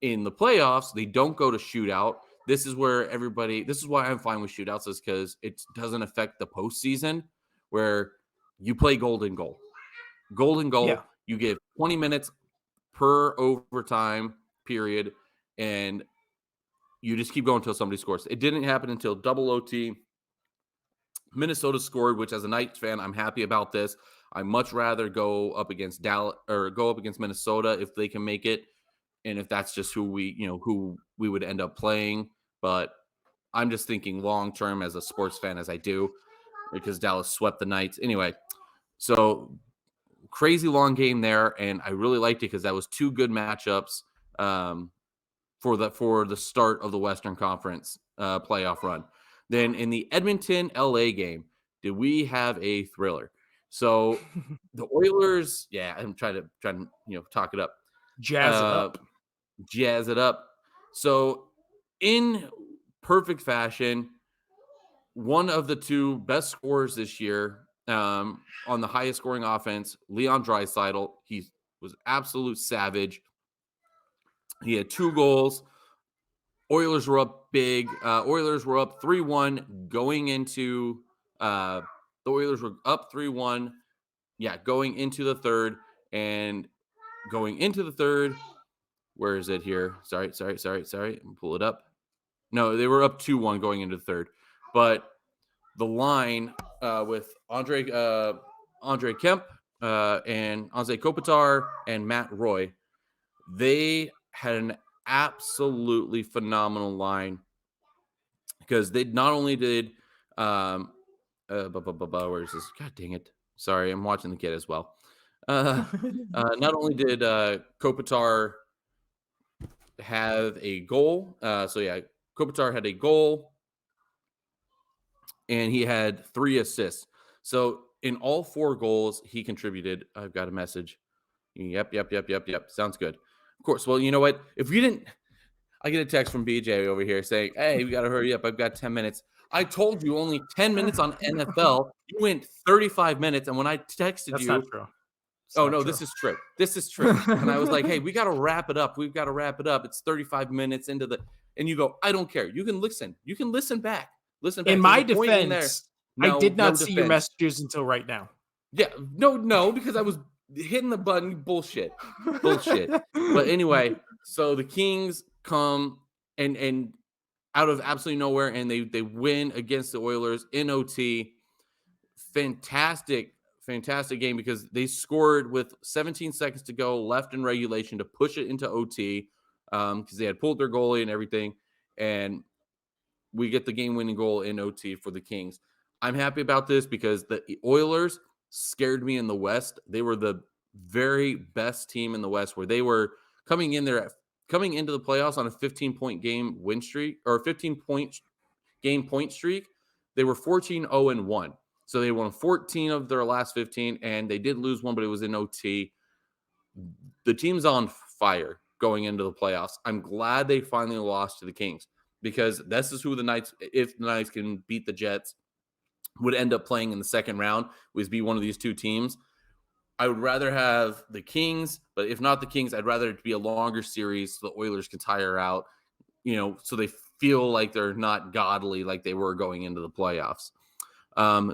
in the playoffs they don't go to shootout. This is where everybody. This is why I'm fine with shootouts, is because it doesn't affect the postseason where you play golden goal. Golden Yeah. goal, you give 20 minutes per overtime period, and you just keep going until somebody scores. It didn't happen until double OT. Minnesota scored, which as a Knights fan, I'm happy about this. I much rather go up against Dallas or go up against Minnesota if they can make it, and if that's just who we would end up playing. But I'm just thinking long term as a sports fan, as I do, because Dallas swept the Knights anyway. So crazy long game there, and I really liked it because that was 2 good matchups for the start of the Western Conference playoff run. Then in the Edmonton LA game, did we have a thriller? So the Oilers, yeah, I'm trying to talk it up, Jazz it uh, up. jazz it up. So in perfect fashion, one of the 2 best scorers this year, on the highest scoring offense, Leon Draisaitl. He was absolute savage. He had 2 goals. Oilers were up big. Oilers were up 3-1 going into the Oilers were up 3-1. Yeah, going into the third, and going into the third. Where is it here? Sorry. Pull it up. No, they were up 2-1 going into the third, but the line with Andre Kemp and Anze Kopitar and Matt Roy, they had an absolutely phenomenal line because they not only did where is this? God dang it! Sorry, I'm watching the kid as well. Not only did Kopitar had a goal. So yeah, Kopitar had a goal and he had 3 assists. So in all 4 goals, he contributed. I've got a message. Yep, yep, yep, yep, yep. Sounds good. Of course. Well, you know what? If we didn't, I get a text from BJ over here saying, "Hey, we got to hurry up. I've got 10 minutes." I told you only 10 minutes on NFL. You went 35 minutes. And when I texted That's not you, true. It's oh not no, true. this is true. This is true. And I was like, "Hey, we got to wrap it up. We've got to wrap it up. It's 35 minutes into the," and you go, "I don't care. You can listen. You can listen back. Listen In back. There's my a point in there." defense, I No, did no not see your defense. messages until right now. Yeah, no, no, because I was hitting the button. Bullshit. Bullshit. But anyway, so the Kings come and out of absolutely nowhere and they win against the Oilers in OT. Fantastic, fantastic game because they scored with 17 seconds to go left in regulation to push it into OT because they had pulled their goalie and everything. And we get the game-winning goal in OT for the Kings. I'm happy about this because the Oilers scared me in the West. They were the very best team in the West, where they were coming into the playoffs on a 15-point game win streak or a 15-point game point streak. They were 14-0-1. So they won 14 of their last 15, and they did lose one, but it was in OT. The team's on fire going into the playoffs. I'm glad they finally lost to the Kings because this is who the Knights, if the Knights can beat the Jets, would end up playing in the second round, would be one of these two teams. I would rather have the Kings, but if not the Kings, I'd rather it be a longer series so the Oilers can tire out, so they feel like they're not godly like they were going into the playoffs.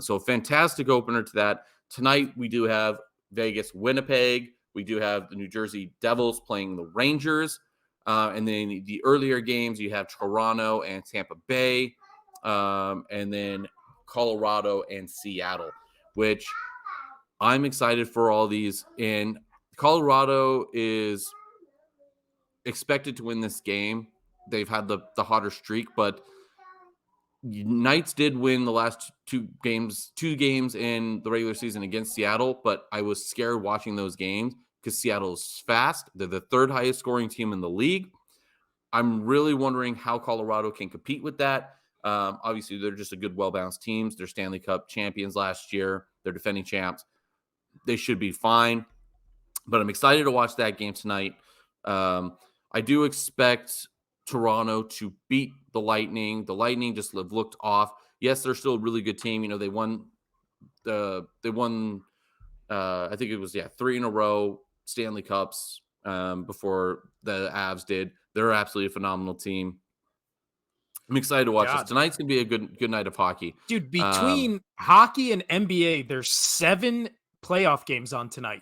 So fantastic opener to that. Tonight we do have Vegas, Winnipeg. We do have the New Jersey Devils playing the Rangers. And then the earlier games, you have Toronto and Tampa Bay. And then Colorado and Seattle, which I'm excited for all these. And Colorado is expected to win this game. They've had the hotter streak, but Knights did win the last two games in the regular season against Seattle, but I was scared watching those games because Seattle's fast. They're the third highest scoring team in the league. I'm really wondering how Colorado can compete with that. Obviously, they're just a good, well-balanced teams. They're Stanley Cup champions last year. They're defending champs. They should be fine. But I'm excited to watch that game tonight. I do expect Toronto to beat the Lightning. The Lightning just looked off. Yes, they're still a really good team. They won I think it was 3 in a row Stanley Cups before the Avs did. They're absolutely a phenomenal team. I'm excited to watch this. God, Tonight's gonna be a good night of hockey. dude, Um, between hockey and NBA, there's 7 playoff games on tonight,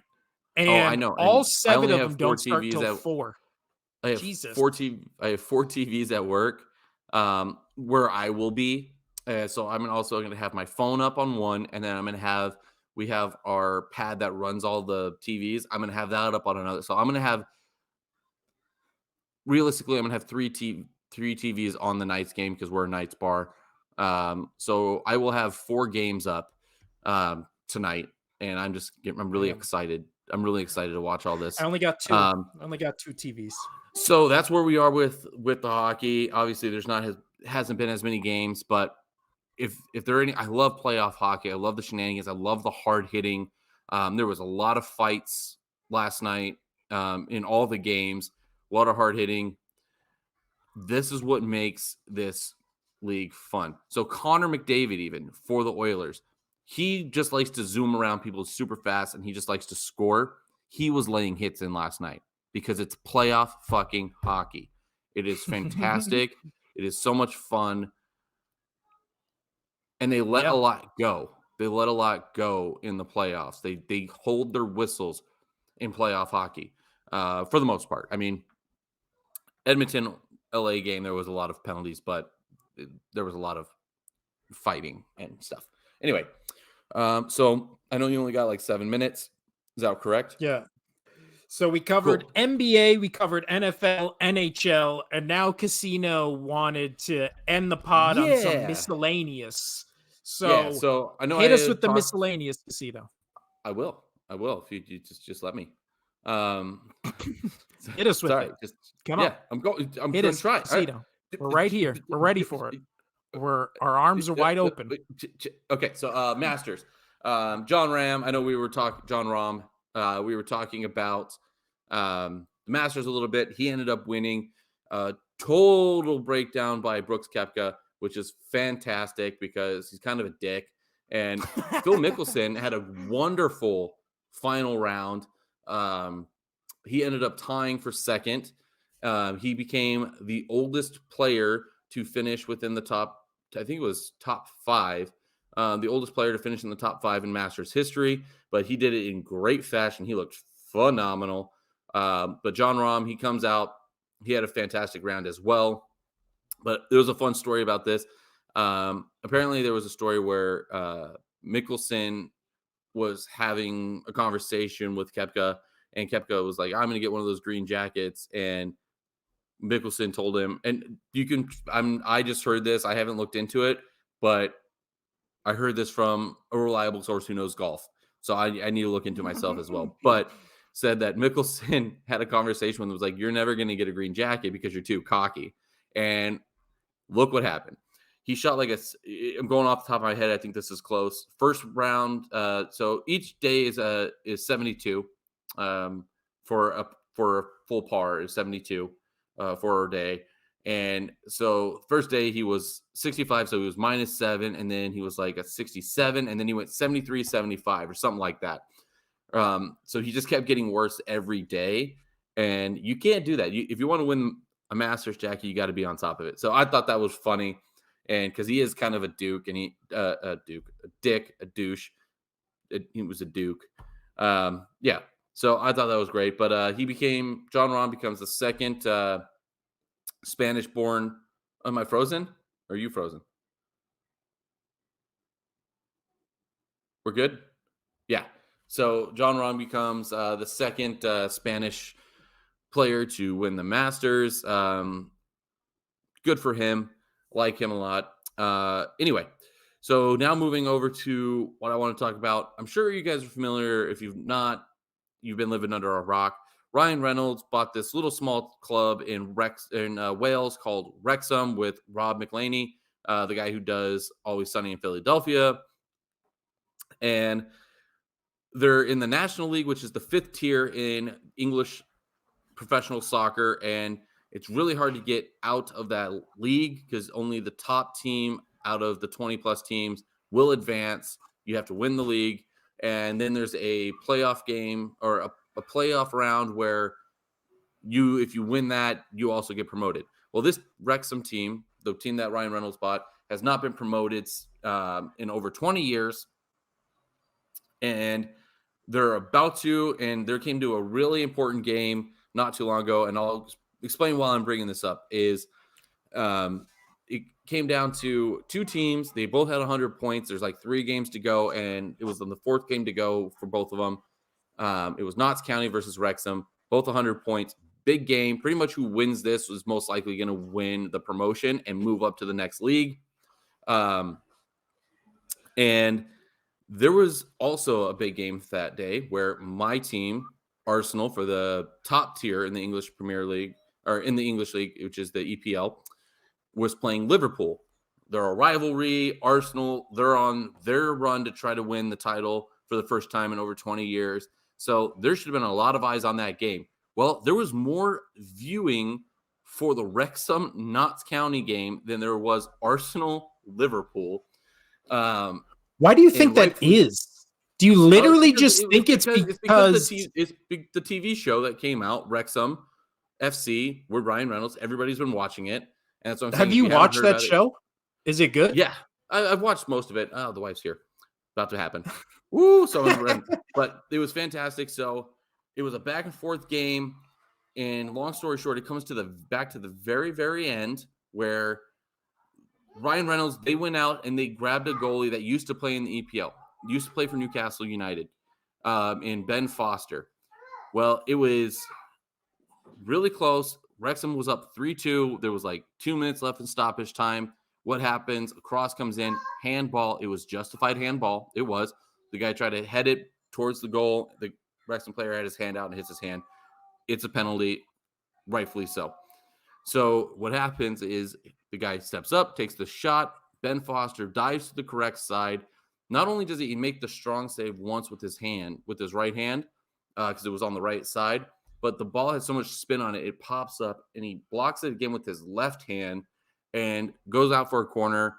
oh, I and know, all and I 7 only of have them four don't start TVs till at 4. I have Jesus. 4 TVs at work, where I will be. So I'm also going to have my phone up on one, and then we have our pad that runs all the TVs. I'm going to have that up on another. So I'm going to have realistically, I'm going to have three TVs on the Knights game because we're a Knights bar. So I will have 4 games up tonight, and I'm really Damn. excited. I'm really excited to watch all this. I only got 2. Um, I only got 2 TVs. So that's where we are with the hockey. Obviously, hasn't been as many games, but if there are any, I love playoff hockey. I love the shenanigans. I love the hard hitting. There was a lot of fights last night in all the games. A lot of hard hitting. This is what makes this league fun. So Connor McDavid, even for the Oilers, he just likes to zoom around people super fast, and he just likes to score. He was laying hits in last night because it's playoff fucking hockey. It is fantastic. It is so much fun. And they let a Yeah. lot go. They let a lot go in the playoffs. They hold their whistles in playoff hockey for the most part. I mean, Edmonton LA game, there was a lot of penalties, but there was a lot of fighting and stuff. Anyway, so I know you only got like 7 minutes. Is that correct? Yeah. So we covered Cool. NBA, we covered NFL, NHL, and now Casino wanted to end the pod on some Yeah. miscellaneous. Yeah. So So I know hit us I with the talked. miscellaneous, Casino. I will. If you just let me. Um, Hit us with sorry, it. just Come on. yeah, I'm Hit gonna us, try. All right. Casino. We're right here. We're ready for it. Our arms are wide open. Okay, so Masters. John Ram. I know we were talking John Ram. We were talking about the Masters a little bit. He ended up winning. Total breakdown by Brooks Koepka, which is fantastic because he's kind of a dick. And Phil Mickelson had a wonderful final round. Um, he ended up tying for second. He became the oldest player to finish within the top, I think it was top five, the oldest player to finish in the top five in Masters history, but he did it in great fashion. He looked phenomenal. But John Rahm, he comes out, he had a fantastic round as well. But there was a fun story about this. Apparently, there was a story where Mickelson was having a conversation with Koepka, and Koepka was like, "I'm going to get one of those green jackets," and Mickelson told him, and you can. I just heard this. I haven't looked into it, but I heard this from a reliable source who knows golf. So I need to look into myself as well. But said that Mickelson had a conversation with him, was like, "You're never going to get a green jacket because you're too cocky." And look what happened. He shot like I'm going off the top of my head. I think this is close. First round. So each day is 72. Um, for a full par is 72 for a day. And so first day he was 65, so he was -7, and then he was like at 67, and then he went 73, 75 or something like that. So he just kept getting worse every day, and you can't do that. If you want to win a Masters, Jackie, you got to be on top of it. So I thought that was funny, and because he is kind of a duke, and a duke, a dick, a douche. He was a duke. Yeah. So I thought that was great. But John Rahm becomes the second Spanish-born. Am I frozen? Or are you frozen? We're good. Yeah. So John Rahm becomes the second Spanish player to win the Masters. Good for him. Like him a lot. Anyway, so now moving over to what I want to talk about. I'm sure you guys are familiar. If you've not, you've been living under a rock. Ryan Reynolds bought this little small club in Wales called Wrexham with Rob McElhenney, the guy who does Always Sunny in Philadelphia. And they're in the National League, which is the fifth tier in English professional soccer, and it's really hard to get out of that league because only the top team out of the 20 plus teams will advance. You have to win the league, and then there's a playoff game or a playoff round where if you win that, you also get promoted. Well, this Wrexham team, the team that Ryan Reynolds bought, has not been promoted in over 20 years, and they're about to, and there came to a really important game not too long ago, and I'll explain why I'm bringing this up. It came down to two teams. They both had 100 points. There's like 3 games to go, and it was on the 4th game to go for both of them. It was Notts County versus Wrexham, both 100 points. Big game. Pretty much who wins this was most likely going to win the promotion and move up to the next league. And there was also a big game that day where my team, Arsenal, for the top tier in the English Premier League, or in the English League, which is the EPL, was playing Liverpool. They're a rivalry. Arsenal, they're on their run to try to win the title for the first time in over 20 years. So there should have been a lot of eyes on that game. Well, there was more viewing for the Wrexham Notts County game than there was Arsenal Liverpool. Why do you think And that rightfully, is? Do you literally because just think it's it's because because the TV show that came out, Wrexham FC, with Ryan Reynolds. Everybody's been watching it, and that's what I'm saying. have If you you haven't watched heard that about it, show? Is it good? yeah, I've watched most of it. Oh, the wife's here, about to happen. Woo! But it was fantastic. So it was a back and forth game, and long story short, it comes to the very very end where Ryan Reynolds, they went out and they grabbed a goalie that used to play in the EPL, used to play for Newcastle United, in Ben Foster. Well, it was really close. Wrexham was up 3-2. There was like 2 minutes left in stoppage time. What happens? A cross comes in, handball. It was justified handball. It was. The guy tried to head it towards the goal. The Wrexham player had his hand out and hits his hand. It's a penalty, rightfully so. So what happens is the guy steps up, takes the shot. Ben Foster dives to the correct side. Not only does he make the strong save once with his right hand, because it was on the right side, but the ball has so much spin on it, it pops up, and he blocks it again with his left hand and goes out for a corner.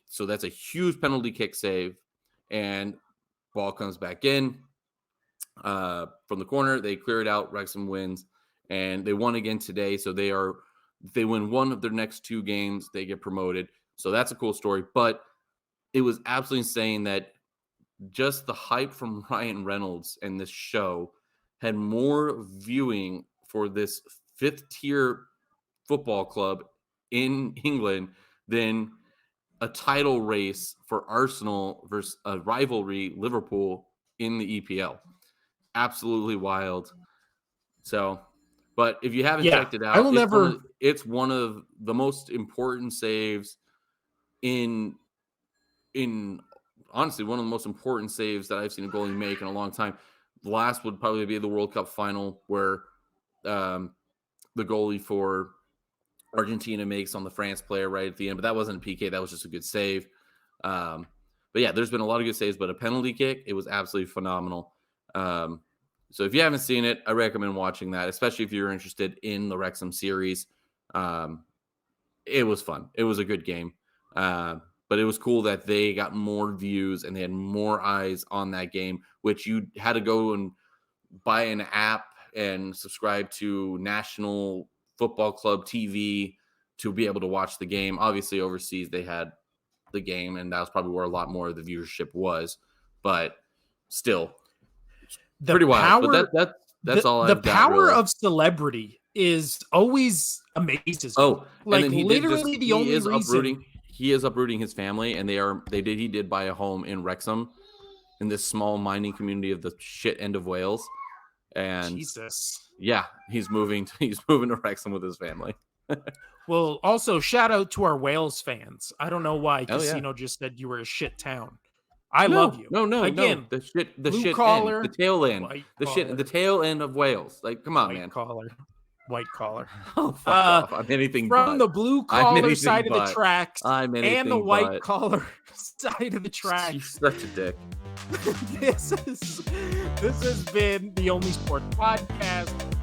So that's a huge penalty kick save, and ball comes back in from the corner. They clear it out. Wrexham wins, and they won again today. So they win one of their next 2 games. They get promoted. So that's a cool story. But it was absolutely insane that just the hype from Ryan Reynolds and this show had more viewing for this 5th-tier football club in England than a title race for Arsenal versus a rivalry Liverpool in the EPL. Absolutely wild. So, but if you haven't checked it I out, will never. it's one of the most important saves in honestly one of the most important saves that I've seen a goalie make in a long time. The last would probably be the World Cup final where the goalie for Argentina makes on the France player right at the end, but that wasn't a PK. That was just a good save. But yeah, there's been a lot of good saves, but a penalty kick, it was absolutely phenomenal. So if you haven't seen it, I recommend watching that, especially if you're interested in the Wrexham series. It was fun. It was a good game. But it was cool that they got more views and they had more eyes on that game, which you had to go and buy an app and subscribe to National Football Club TV to be able to watch the game. Obviously, overseas, they had the game, and that was probably where a lot more of the viewership was. But still, pretty wild. But that's all I've got. The power really. of celebrity is always amazes me. Oh, like and then literally the only reason he is uprooting his family, and he did buy a home in Wrexham, in this small mining community of the shit end of Wales. And Jesus. Yeah, he's moving to Wrexham with his family. Well, also shout out to our Wales fans. I don't know why Casino just said you were a shit town. I love you. No. Again, The shit collar, end, the tail end, the tail end of Wales. Like, come on, man. White collar. Oh, fuck off. I'm anything from but. the blue collar side of the tracks I'm anything and the white but. collar side of the tracks. You're such a dick. This has been the Only Sport Podcast.